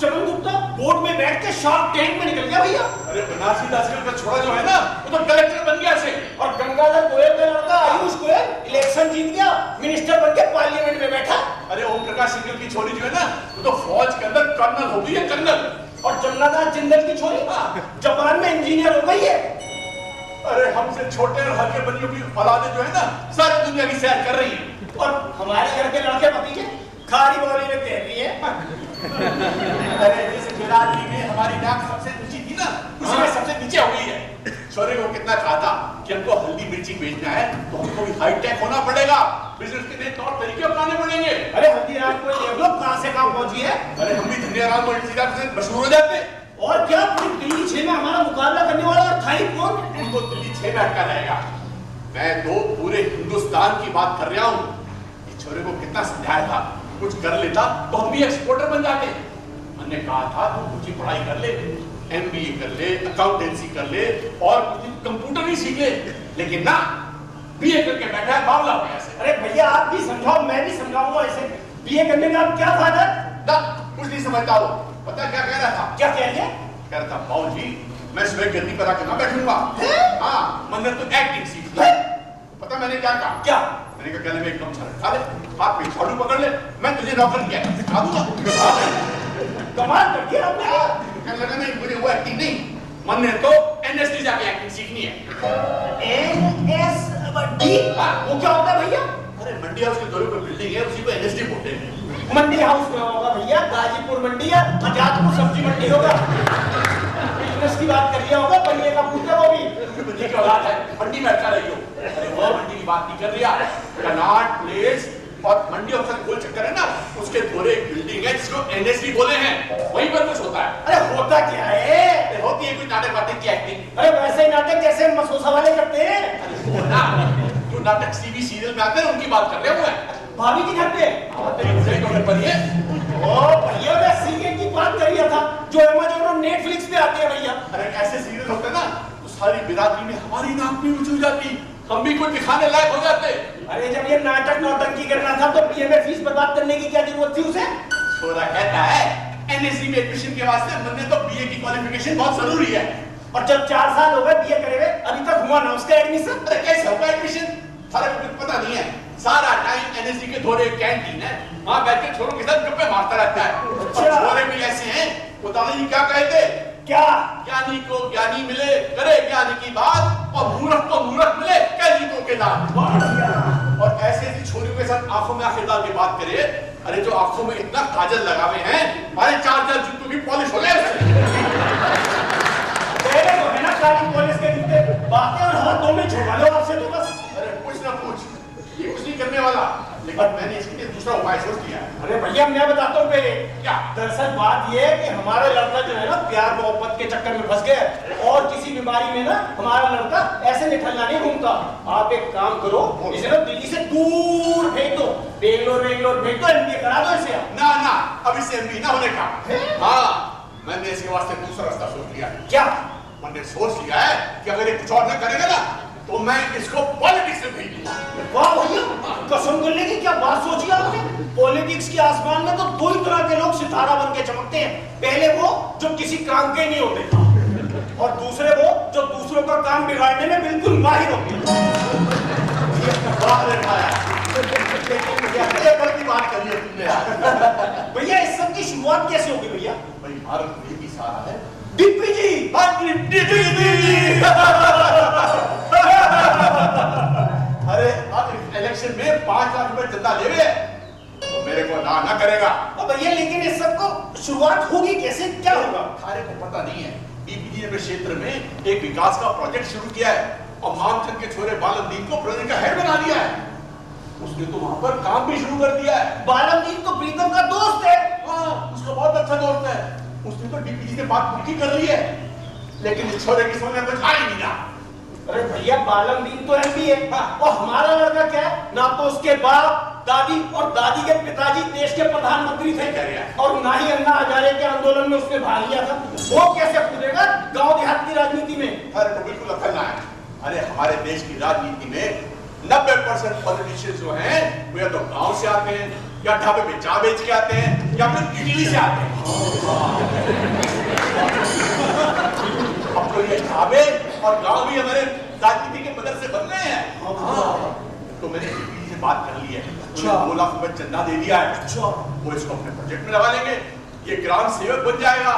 चमन गुप्ता बोर्ड में बैठ के शार्क टैंक में निकल गया भैया। अरे बनारसी दासगढ़ का छोरा जो है ना, वो तो कलेक्टर बन गया से। और गंगाधर गोयल का लड़का आयुष गोयल इलेक्शन जीत गया, मिनिस्टर बन के पार्लियामेंट में बैठा। अरे ओम प्रकाश सिंह की छोरी जो है ना, वो तो फौज के अंदर कर्नल हो गई है, कर्नल। और जमुना दास जिंदल की छोरी जापान में इंजीनियर हो गई है। अरे हमसे छोटे और हल्के बनियों की औलादें जो है ना, सारी दुनिया की सैर कर रही है। और हमारे घर के लड़के भतीजे खारी बोली में तैर रही है। अरे जैसे बिरादरी में हमारी नाक सबसे ऊंची थी ना, उसी में सबसे नीचे हो गई है। छोरे को कितना कहा था कि हमको हल्दी मिर्ची बेचना है तो हमको भी हाईटेक होना पड़ेगा, बिजनेस के नए तौर तरीके अपनाने पड़ेंगे। अरे हल्दीराम को देख लो कहां से कहां पहुंची है। अरे हम भी धनियाराम और इंतजार से मशहूर हो जाते। और क्या पूरी दिल्ली 6 में हमारा मुकाबला करने वाला और था ही कौन? उनको दिल्ली 6 में अटका रहेगा। मैं तो पूरे हिंदुस्तान की बात कर रहा हूँ। इस छोरे को कितना समझाया था, कुछ कर लेता तो हम भी एक्सपोर्टर बन जाते। मैंने कहा था तू ऊंची पढ़ाई कर ले, MBA कर ले, अकाउंटेंसी कर ले और कंप्यूटर ही सीख ले, लेकिन ना BA करके बैठा है बावला हो गया से। अरे भैया आप भी समझाओ, मैं भी समझाऊंगा। ऐसे BA करने का क्या फायदा? कुछ नहीं समझता वो। पता क्या कह रहा था? क्या कह रहे? कह रहा था बाबूजी मैं सुबह गद्दी पर आके ना बैठूंगा। हाँ मैंने तो एक्टिंग सीख ली। पता मैंने क्या कहा? क्या? मैंने कहा गले में एक गमछा रखा ले, हाथ में झाड़ू पकड़ ले, मैं तुझे नौकर किया सिखा दूंगा। कमाल कर दिया आपने। कहने लगा नहीं मुझे वो एक्टिंग नहीं, मन ने तो NSD जाके एक्टिंग सीखनी है। NSD? वो क्या होता है भैया? अरे मंडी हाउस के दौरे पर बिल्डिंग है, उसी को NSD बोलते हैं। मंडी हाउस में होगा भैया, गाजीपुर मंडी या आजादपुर सब्जी मंडी होगा। बिजनेस की बात कर लिया होगा, बनिए का पूछते वो भी। बनिए की औलाद है, मंडी में अटका रही हो। अरे वो मंडी की बात नहीं कर रहा, कनाट प्लेस और मंडी हाउस का गोल चक्कर है ना, उसके दौरे एक बिल्डिंग है जिसको NSD बोले हैं, वहीं पर कुछ होता है। अरे होता क्या है? होती है कोई नाटक वाटक की एक्टिंग। अरे वैसे ही नाटक जैसे मसोसा वाले करते हैं। अरे ना जो नाटक TV सीरियल में आते हैं उनकी बात कर रहे हो। भाभी के घर पे ओ भैया मैं सीरियल की बात कर रहा था जो Amazon और Netflix पे आते हैं भैया। अरे ऐसे सीरियल होते ना तो सारी बिरादरी में हमारी नाक भी ऊंची हो जाती, हम भी कोई दिखाने लायक हो जाते। अरे जब ये नाटक नौटंकी करना था तो BA में फीस बर्बाद करने की क्या जरूरत थी उसे? छोरा कहता है NSD में एडमिशन के वास्ते हमने तो BA की क्वालिफिकेशन बहुत जरूरी है। और जब 4 साल हो गए BA करे हुए अभी तक हुआ ना उसका एडमिशन। अरे कैसे होगा एडमिशन? सारे को कुछ पता नहीं है। सारा टाइम NSD के दौरे कैंटीन है, वहां बैठ के छोरों के साथ गप्पे मारता रहता है। और छोरे भी ऐसे हैं, वो दादाजी क्या कहते? क्या? ज्ञानी को ज्ञानी मिले, करे ज्ञानी की बात, और मूर्ख को मूर्ख मिले, कैदी को के दांत। और ऐसे ऐसी छोरियों के साथ आंखों में आंखें डाल के बात करे। अरे जो आंखों में इतना काजल लगावे हैं, हमारे 4 जूतों की पॉलिश हो गए। पहले तो है ना काली पॉलिश के जूते, बातें और हाथों में छुपा लो आपसे तो बस। अरे कुछ ना पूछ, ये कुछ नहीं करने वाला, लेकिन मैंने इसके लिए दूसरा उपाय सोच लिया है। अरे भैया मैं बताता हूँ पहले क्या। दरअसल बात ये है कि हमारा लड़का जो है ना प्यार मोहब्बत के चक्कर में फंस गया और किसी बीमारी में ना हमारा लड़का ऐसे निठल्ला नहीं घूमता। आप एक काम करो, इसे ना दिल्ली से दूर भेज दो, बेंगलोर भेज दो, MBA करा दो इसे। ना ना अब इसे MBA ना होने का। हाँ मैंने इसके वास्ते दूसरा रास्ता सोच लिया। क्या? मैंने सोच लिया है कि अगर ये कुछ और न करेगा ना तो मैं इसको पॉलिटिक्स में भेज दूंगा। वाह भैया कसम करने की क्या बात सोची आपने। पॉलिटिक्स के आसमान में तो 2 ही तरह के लोग सितारा बन के चमकते हैं। पहले वो जो किसी काम के नहीं होते और दूसरे वो जो दूसरों का काम बिगाड़ने में बिल्कुल माहिर होते हैं। की बात करी है तुमने। भैया इस सब की शुरुआत कैसे होगी भैया? भाई भारत में भी सारा है डिप्टी जी। अरे अब इलेक्शन में 5 लाख रुपए चंदा ले रहे तो मेरे को ना करेगा। अब भैया लेकिन इस सब को शुरुआत होगी कैसे, क्या होगा? सारे को पता नहीं है। DPG ने क्षेत्र में एक विकास का प्रोजेक्ट शुरू किया है और मामचंद के छोरे बालमदीन को प्रोजेक्ट का हेड बना दिया है। उसने तो वहां पर काम भी शुरू कर दिया है। बालमदीन तो प्रीतम का दोस्त है। हाँ उसका बहुत अच्छा दोस्त है। उसने तो DPG से बात पक्की कर ली है, लेकिन इस छोरे की समझ में कुछ आ ही नहीं रहा। अरे भैया बालमदीन तो MBA और हमारा लड़का क्या है ना, तो उसके बाप दादी और दादी के पिताजी देश के प्रधानमंत्री थे और ना ही अन्ना हजारे के आंदोलन में उसने भाग लिया था। वो कैसे कूदेगा गांव देहात की राजनीति में? अरे तो बिल्कुल अकल ना है। अरे हमारे देश की राजनीति में 90% पॉलिटिशियंस जो हैं वो या तो गांव से आते हैं या ढाबे में चाय बेच के आते हैं या फिर इटली से आते हैं। अब तो ये ढाबे और गांव भी हमारे राजनीति के मदद से बन रहे हैं। तो मैंने इटली से बात कर ली है, उन्हें 2 लाख रुपए चंदा दे दिया है। वो इसको अपने प्रोजेक्ट में लगा लेंगे, ये ग्राम सेवक बन जाएगा,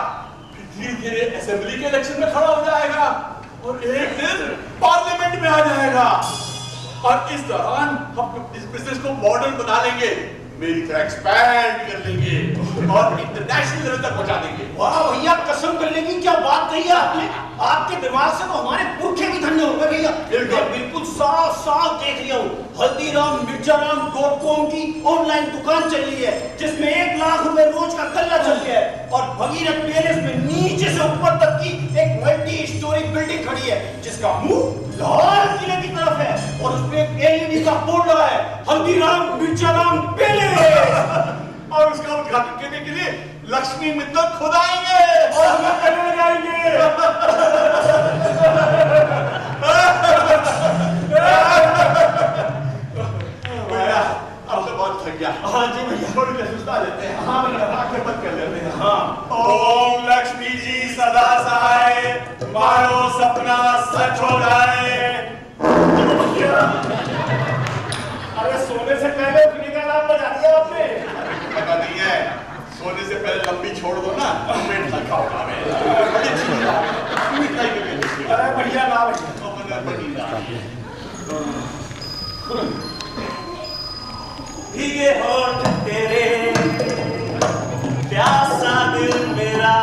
फिर धीरे धीरे असेंबली के इलेक्शन में खड़ा हो जाएगा और एक दिन पार्लियामेंट में आ जाएगा। और इस दौरान हम इस बिजनेस को मॉडर्न बना लेंगे, मेरी तरह एक्सपैंड कर लेंगे और इंटरनेशनल लेवल तक पहुंचा देंगे। वाह भैया, कसम कर लेगी क्या बात कही आपने। आपके दिमाग से तो हमारे पुरखे भी धन्य हो गए भैया। बिल्कुल साफ साफ देख लिया हूँ, हल्दीराम मिर्जाराम.com की ऑनलाइन दुकान चल रही है जिसमें 1 लाख रुपए रोज का गल्ला चल गया है और भगीरथ पैलेस में नीचे से ऊपर तक की एक मल्टी स्टोरी बिल्डिंग खड़ी है जिसका मुंह लाल किले की तरफ है और उसपे एक LED का बोर्ड लगा है, हल्दीराम मिर्जाराम पैलेस। और उसका उद्घाटन करने के लिए लक्ष्मी मित्तल खुद आएंगे और हम करने लगाएंगे। भैया अब तो बहुत थक गया। हाँ जी भैया, थोड़ी देर सुस्ता लेते हैं। हाँ भैया, आंखें बंद कर लेते हैं। हाँ। ओम लक्ष्मी जी सदा सहाय, मानो सपना सच हो जाए। अरे सोने से पहले उठने का नाम बजा दिया आपने। पता नहीं है, सोने से पहले लंबी छोड़ दो ना, पेट हल्का होगा। अरे बढ़िया ना भैया। भीगे होठ तेरे, प्यासा दिल मेरा,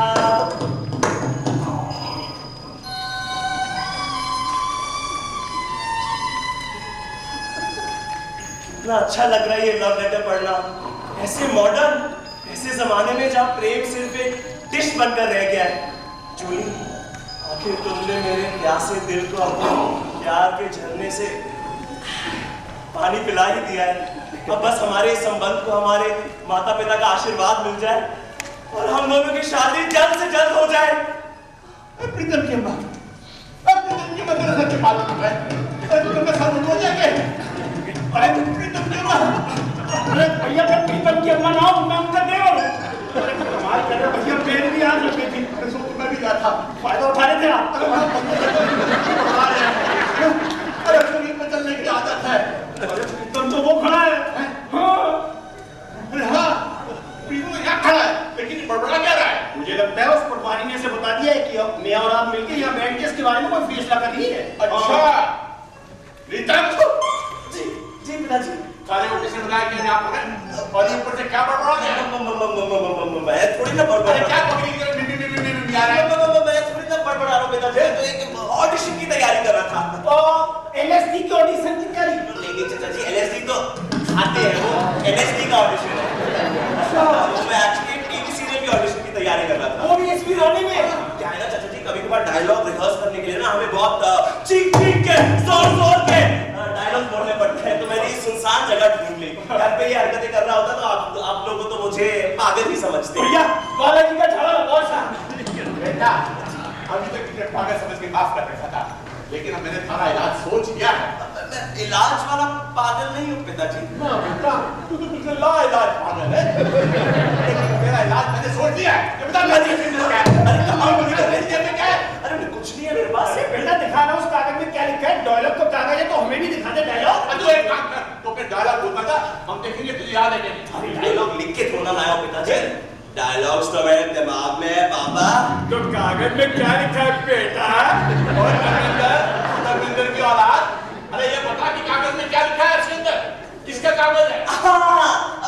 कितना अच्छा लग रहा है ये लव लेटर पढ़ना। ऐसे मॉडर्न, ऐसे जमाने में जहाँ प्रेम सिर्फ एक डिश बनकर रह गया है। जूली, आखिर तुमने मेरे प्यासे दिल को अपने प्यार के झरने से पानी पिला ही दिया है। अब बस हमारे इस संबंध को हमारे माता पिता का आशीर्वाद मिल जाए और हम दोनों की शादी जल्द से जल्द हो जाए। प्रीतम की अम्मा, प्रीतम की अम्मा तेरा सच बात कर रहा है। प्रीतम का सर हो जाएगा। अरे प्रीतम की अम्मा, अरे भैया मैं प्रीतम की अम्मा ना हूँ, मैं उनका देवर हूँ। अरे कमाल कर रहे भैया, मेरे भी याद रखी थी। मैं भी गया था, फायदा उठा रहे थे आप। अरे शरीर में चलने की आदत है। प्रीतम तो वो खड़ा है। हाँ। अरे हाँ, प्रीतम यहाँ खड़ा है, लेकिन बड़बड़ा क्या रहा है? मुझे लगता है उस पटवारी ने ऐसे बता दिया है कि अब मैं और आप मिलकर यहाँ बैठ के इसके बारे में कोई फैसला करनी है। अच्छा, प्रीतम जी जी पिताजी, सारे उल्टे से बनाया क्या आपको ने? और ये ऊपर से क्या बड़बड़ा गया? मैं थोड़ी ना बड़बड़ा। अरे क्या पकड़ी कर आ रहा है? मैं थोड़ी ना बड़बड़ा रहा हूँ पिताजी, तो एक ऑडिशन की तैयारी कर रहा था। तो LSD की ऑडिशन की तैयारी? नहीं चाचा जी, LSD तो खाते हैं, वो LSD का ऑडिशन है। मैं एक्चुअली टीवी सीरियल की ऑडिशन की तैयारी कर रहा था। वो भी एसपी रानी में? क्या है ना चाचा जी, कभी कभार डायलॉग रिहर्स करने के लिए ना हमें बहुत चीख के जोर के डायलॉग बोलने पड़ते हैं। तो मैंने इस सुनसान जगह ढूंढ ली। घर पे ये हरकतें कर रहा होता तो आप लोगों तो मुझे पागल ही समझते। भैया बालाजी का झाड़ा लगाओ सा। बेटा, अभी तक तुझे पागल समझ के माफ कर रखा था, लेकिन अब मैंने थारा इलाज सोच लिया है। मैं इलाज वाला पागल नहीं हूँ पिताजी। ना बेटा, तू तो बिल्कुल लाइलाज पागल है। लेकिन मेरा इलाज मैंने सोच लिया है। ये बता मेरे क्या है? अरे कमाल कर रहे हैं, में क्या है? अरे कुछ नहीं है मेरे पास। बेटा दिखा रहा हूँ उस कागज में क्या लिखा है। डायलॉग तो कागज है, तो हमें भी दिखा दे डायलॉग। तू एक काम कर, तो फिर डायलॉग बोलना था, हम देखेंगे तुझे याद है क्या नहीं। अरे डायलॉग लिख के थोड़ा लाया हूँ पिताजी। डायलॉग्स तो मेरे दिमाग में है पापा। तो कागज में क्या लिखा है बेटा? और धर्मेंद्र की औलाद, अरे ये बता कि कागज में क्या लिखा है इसके अंदर? किसका कागज है?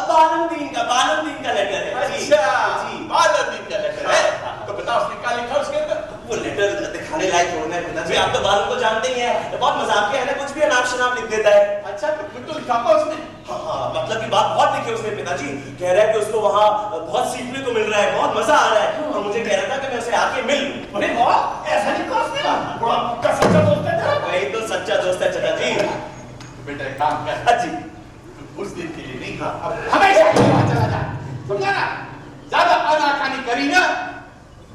बालमदीन का लेटर है। अच्छा जी, बालमदीन का लेटर है। तो बता उसने क्या लिखा उसके अंदर? वो लेटर दिखाने लायक थोड़ा है पिताजी, आप तो बालम को जानते ही हैं, बहुत मजाकिया है ना, कुछ भी अनाप शनाप लिख देता है। अच्छा, तो फिर तो लिखा उसने। हाँ, मतलब की बात बहुत लिखी उसने पिताजी। कह रहा है कि उसको वहाँ बहुत सीखने को मिल रहा है, बहुत मजा आ रहा है, और मुझे कह रहा था कि मैं उसे आके मिल लूं। अरे वाह, ऐसा नहीं कहा उसने? बड़ा पक्का सच्चा दोस्त है तेरा। वही तो सच्चा दोस्त है चाचा जी। बेटा एक काम कर। हाँ जी। उस दिन के लिए नहीं, हाँ हमेशा चला जा, समझा ना? ज्यादा आनाकानी करी ना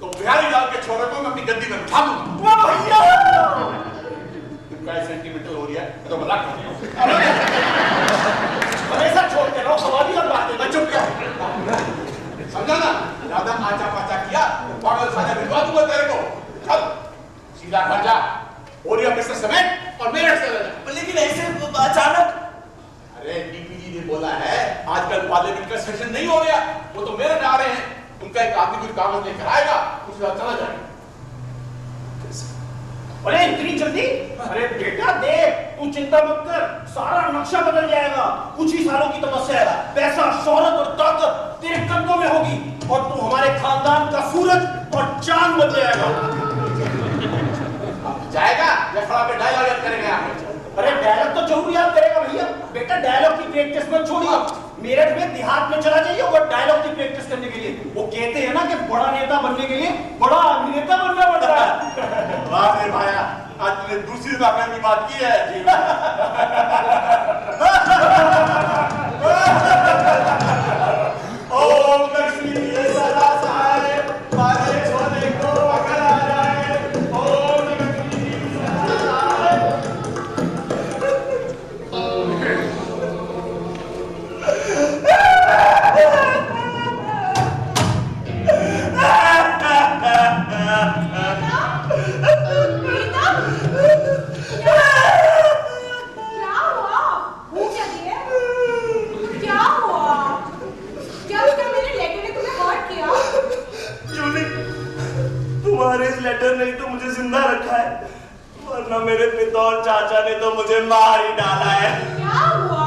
तो बिहारी लाल के छोरे को मैं अपनी गद्दी में उठा दूंगा। वाह भैया, तुम क्या सेंटीमेंटल हो रही है? मैं तो मजाक कर रही हूँ। हमेशा छोड़ते रहो, सवाल और बातें। मैं चुप क्या समझा ना? ज्यादा आचा पाचा किया पागल साले भिजवा दूंगा तेरे को। चल सीधा घर जा और ये बिस्तर समेट और मेरठ से ले जा। लेकिन ऐसे अचानक? अरे डीपीजी ने बोला है आजकल पार्लियामेंट का सेशन नहीं हो गया, वो तो मेरठ आ रहे हैं, उनका एक आदमी कुछ कागज लेकर आएगा, उसके बाद चला जाएगा। अरे इतनी जल्दी? अरे बेटा देख, तू चिंता मत कर, सारा नक्शा बदल जाएगा। कुछ ही सालों की तपस्या है, पैसा, शोहरत और ताकत तेरे कदमों में होगी और तू हमारे खानदान का सूरज और चांद बन जाएगा। जाएगा या खड़ा पे डायलॉग याद करेंगे आप? अरे डायलॉग तो जरूर याद करेगा भैया। बेटा डायलॉग की प्रैक्टिस मत छोड़िए, मेरठ में देहात में चला जाइए और डायलॉग की प्रैक्टिस करने के लिए। वो कहते हैं ना कि बड़ा नेता बनने के लिए बड़ा अभिनेता बनना पड़ता है। वाह मेरे भाया, आज तूने दूसरी वाकया की बात की है। ओम लक्ष्मी सदा सहाय, पाले छोले को अकल आ जाए। ओम लक्ष्मी सदा सहाय। तुम्हारे इस लेटर ने तो मुझे जिंदा रखा है, वरना मेरे पिता और चाचा ने तो मुझे मार ही डाला है। क्या हुआ?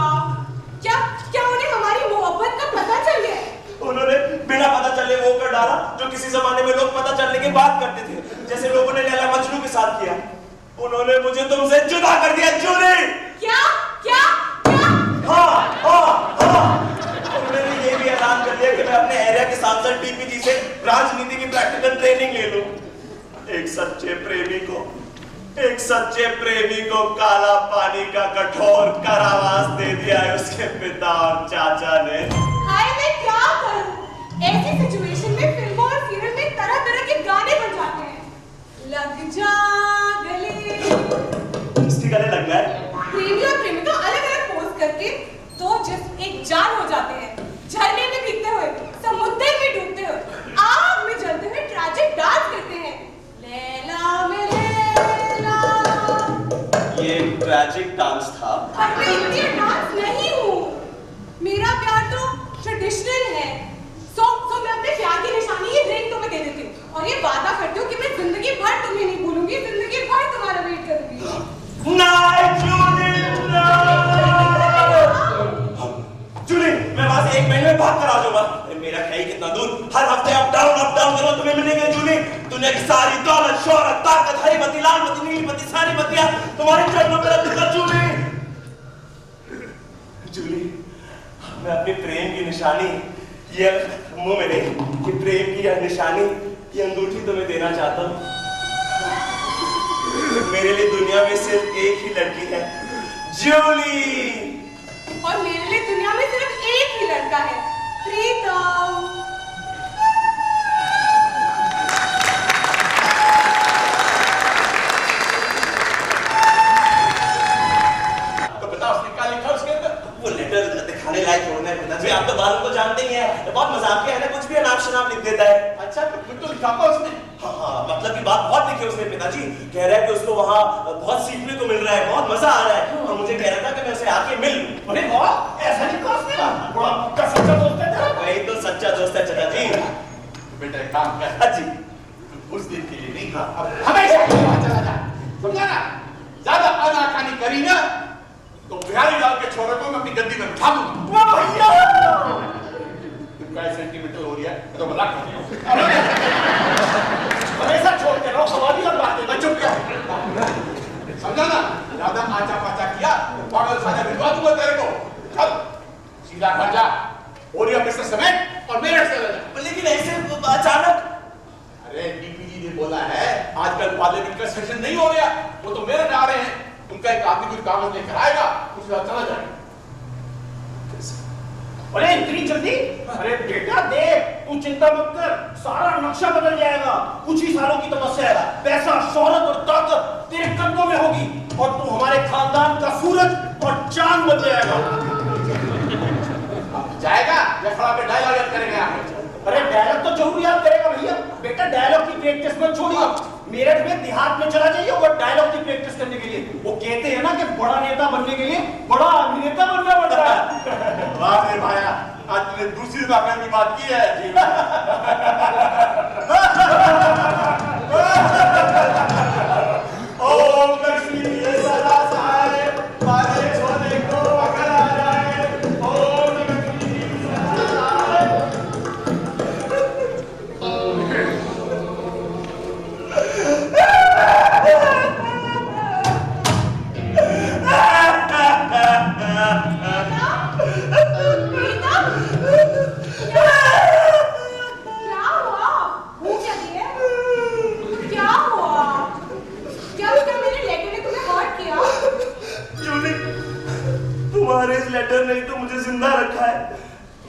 क्या क्या उन्हें हमारी मोहब्बत का पता चल गया? उन्होंने बिना पता चले वो कर डाला जो किसी जमाने में लोग पता चलने के बाद करते थे, जैसे लोगों ने लैला मजनू के साथ किया। उन्होंने मुझे तुमसे जुदा कर दिया। जूली! क्या क्या क्या? उन्होंने ये भी ऐलान कर दिया कि मैं अपने एरिया के सांसद डीपीजी से राजनीति की प्रैक्टिकल ट्रेनिंग ले लूं। एक सच्चे प्रेमी को काला पानी का कठोर कारावास दे दिया है उसके पिता और चाचा ने। हाय मैं क्या करूं? ऐसी सिचुएशन में फिल्मों और सीरियल में तरह तरह के गाने बन जाते हैं। लग जा गले। इसके गले लग गए। प्रेमी और प्रेमिका अलग अलग पोज करके दो जिस्म एक जान हो जाते हैं। झरने में भीगते हुए, समुद्र में डूबते हुए, आग में जलते हुए ट्रैजिक डांस करते हैं। लैला में लैला। ये ट्रैजिक डांस था। पर मैं इतनी डांस नहीं हूँ। मेरा प्यार तो ट्रेडिशनल है। सो मैं अपने प्यार की निशानी ये रिंग तुम्हें दे देती हूँ और ये वादा करती हूँ कि मैं जिंदगी भर तुम्हें नहीं भूलूंगी, जिंदगी भर तुम्हारा वेट करूंगी। जूली, मैं वहां से 1 महीने में भाग कर आ जाऊंगा। मेरा ख्याल कितना दूर, हर हफ्ते अप डाउन करो, तुम्हें मिलेंगे जूली। दुनिया की सारी दौलत, शोहरत, ताकत, हरी बत्ती, लाल बत्ती, नीली बत्ती, सारी बत्तियां तुम्हारे चरणों में रख दूंगा। जूली, मैं अपनी प्रेम की निशानी, ये मुंह में नहीं, ये प्रेम की यह निशानी, ये अंगूठी तुम्हें देना चाहता हूँ। मेरे लिए दुनिया में सिर्फ एक ही लड़की है, जूली। और मेरे लिए दुनिया में सिर्फ एक ही लड़का है, प्रीतम। तो बताओ उसने क्या लिखा उसके अंदर? वो लेटर दिखाने लायक होना है पिताजी, आप तो बालों को जानते ही हैं, बहुत मजाकिया है ना, कुछ भी अनाप शनाप लिख देता है। अच्छा तो फिर तो लिखा उसने। हाँ, मतलब की बात बहुत लिखी उसने पिताजी। कह रहा है कि उसको वहाँ बहुत सीखने को मिल रहा है, बहुत मजा आ रहा है, और मुझे कह रहा था कि मैं उसे आके मिल लूं। अरे वाह, ऐसा लिखा उसने? बड़ा पक्का सच्चा दोस्त है। वही तो सच्चा दोस्त है चाचा जी। बेटा एक काम कर। हाँ जी। उस दिन के लिए नहीं, अब हमेशा के लिए वहाँ चला जा। समझा ना? ज्यादा आनाकानी करी ना तो बिहारी लाल के छोरे को मैं अपनी गद्दी में उठा दूंगा। वाह भैया! तुमका सेंटीमेंटल हो रहा है तो मजाक कर रहा हूँ। हमेशा छोड़ते रहो, सवाल और बातें। मैं चुप क्या समझा ना? ज्यादा आचा पाचा किया पागल साले भिजवा दूंगा तेरे को। चल सीधा घर जा और ये बिस्तर समेट और मेरठ से ले जा। लेकिन ऐसे अचानक? अरे डीपीजी ने बोला है आजकल पार्लियामेंट का सेशन नहीं हो गया, वो तो मेरठ आ रहे हैं, उनका एक आदमी कुछ कागज लेकर आएगा, उसके बाद चला जाएगा। अरे इतनी जल्दी? अरे बेटा देख, तू चिंता मत कर, सारा नक्शा बदल जाएगा। कुछ ही सालों की तपस्या है, पैसा, शोहरत और ताकत तेरे कदमों में होगी और तू हमारे खानदान का सूरज और चांद बन जाएगा। जाएगा या खड़ा पे डायलॉग याद करेंगे आप? अरे डायलॉग तो जरूर याद करेगा भैया। बेटा डायलॉग की प्रैक्टिस मत छोड़िए, मेरठ में देहात में चला जाइए और डायलॉग की प्रैक्टिस करने के लिए। वो कहते हैं ना कि बड़ा नेता बनने के लिए बड़ा अभिनेता बनना पड़ता है। वाह मेरे भाया, आज तुमने दूसरी वाकई की बात की है। ओम लक्ष्मी सदा सहाय, बाजे सोने को अकल आ जाए। ओम लक्ष्मी सदा सहाय। क्या हुआ? भूख लगी है? क्या हुआ? क्या मेरे लेटर ने तुम्हें हर्ट किया? जूली, तुम्हारे इस लेटर ने तो मुझे जिंदा रखा है,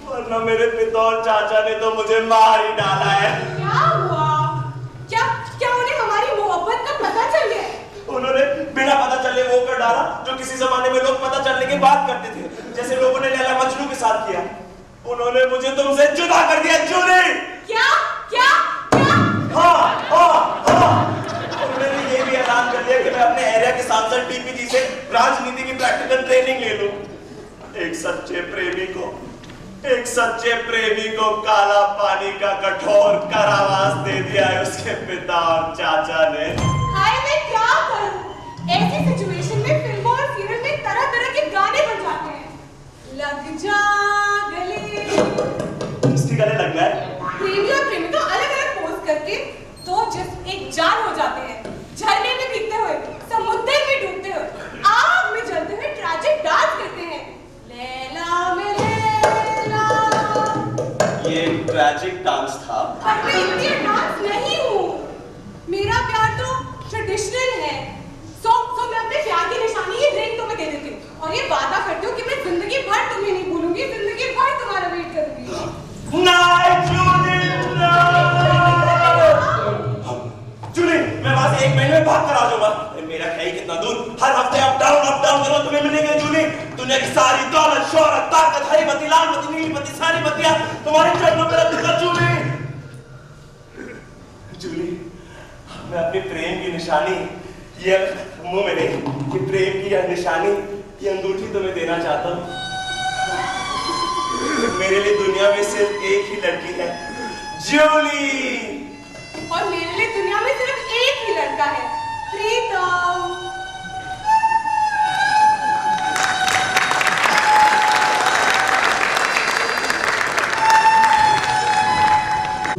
वरना मेरे पिता और चाचा ने तो मुझे मार ही डाला है। क्या हुआ? क्या उन्हें हमारी मोहब्बत का पता चल गया? उन्होंने बिना पता चले वो कर डाला जो किसी जमाने में लोग पता चलने के बाद करते थे, जैसे लोगों ने लैला मजनू के साथ किया। उन्होंने मुझे तुमसे जुदा कर दिया जूली। क्या क्या क्या? हाँ। उन्होंने ये भी ऐलान कर दिया कि मैं अपने एरिया के सांसद टीपी जी से राजनीति की प्रैक्टिकल ट्रेनिंग ले लूं। एक सच्चे प्रेमी को काला पानी का कठोर कारावास दे दिया है उसके पिता और चाचा ने। हाय, मैं क्या करूं? ऐसी सिचुएशन में फिल्मों और सीरियल में तरह-तरह के गाने बन जाते हैं। लग जा गले। इसके गले लग गए। प्रेमी और प्रेमिका अलग-अलग पोज करके दो जिस्म एक जान हो जाते हैं। झरने में भीगते हुए, समुद्र में डूबते हुए, आग में जलते हुए ट्रैजिक डांस करते हैं। लैला में लैला। ये ट्रैजिक डांस था। पर मैं इतनी डांस नहीं हूँ। मेरा प्यार तो ट्रेडिशनल है। सो मैं अपने प्यार की निशानी ये रिंग तुम्हें दे देती हूँ और ये वादा करती हूँ कि मैं जिंदगी भर तुम्हें नहीं भूलूंगी, जिंदगी भर तुम्हारा वेट करूंगी। जूली, मैं वहां से 1 महीने में भाग कर आ जाऊंगा। मेरा है ही कितना दूर, हर हफ्ते अप डाउन करो तुम्हें मिलेंगे जूली। दुनिया की सारी दौलत, शोहरत, ताकत, हरी बत्ती, लाल बत्ती, नीली बत्ती, सारी बत्तियां तुम्हारे चरणों में रख दूंगा जूली। मैं अपनी प्रेम की निशानी, ये मुंह में नहीं, कि प्रेम की यह निशानी, ये अंगूठी तुम्हें देना चाहता हूँ। मेरे लिए दुनिया में सिर्फ एक ही लड़की है, जूली। और मेरे लिए दुनिया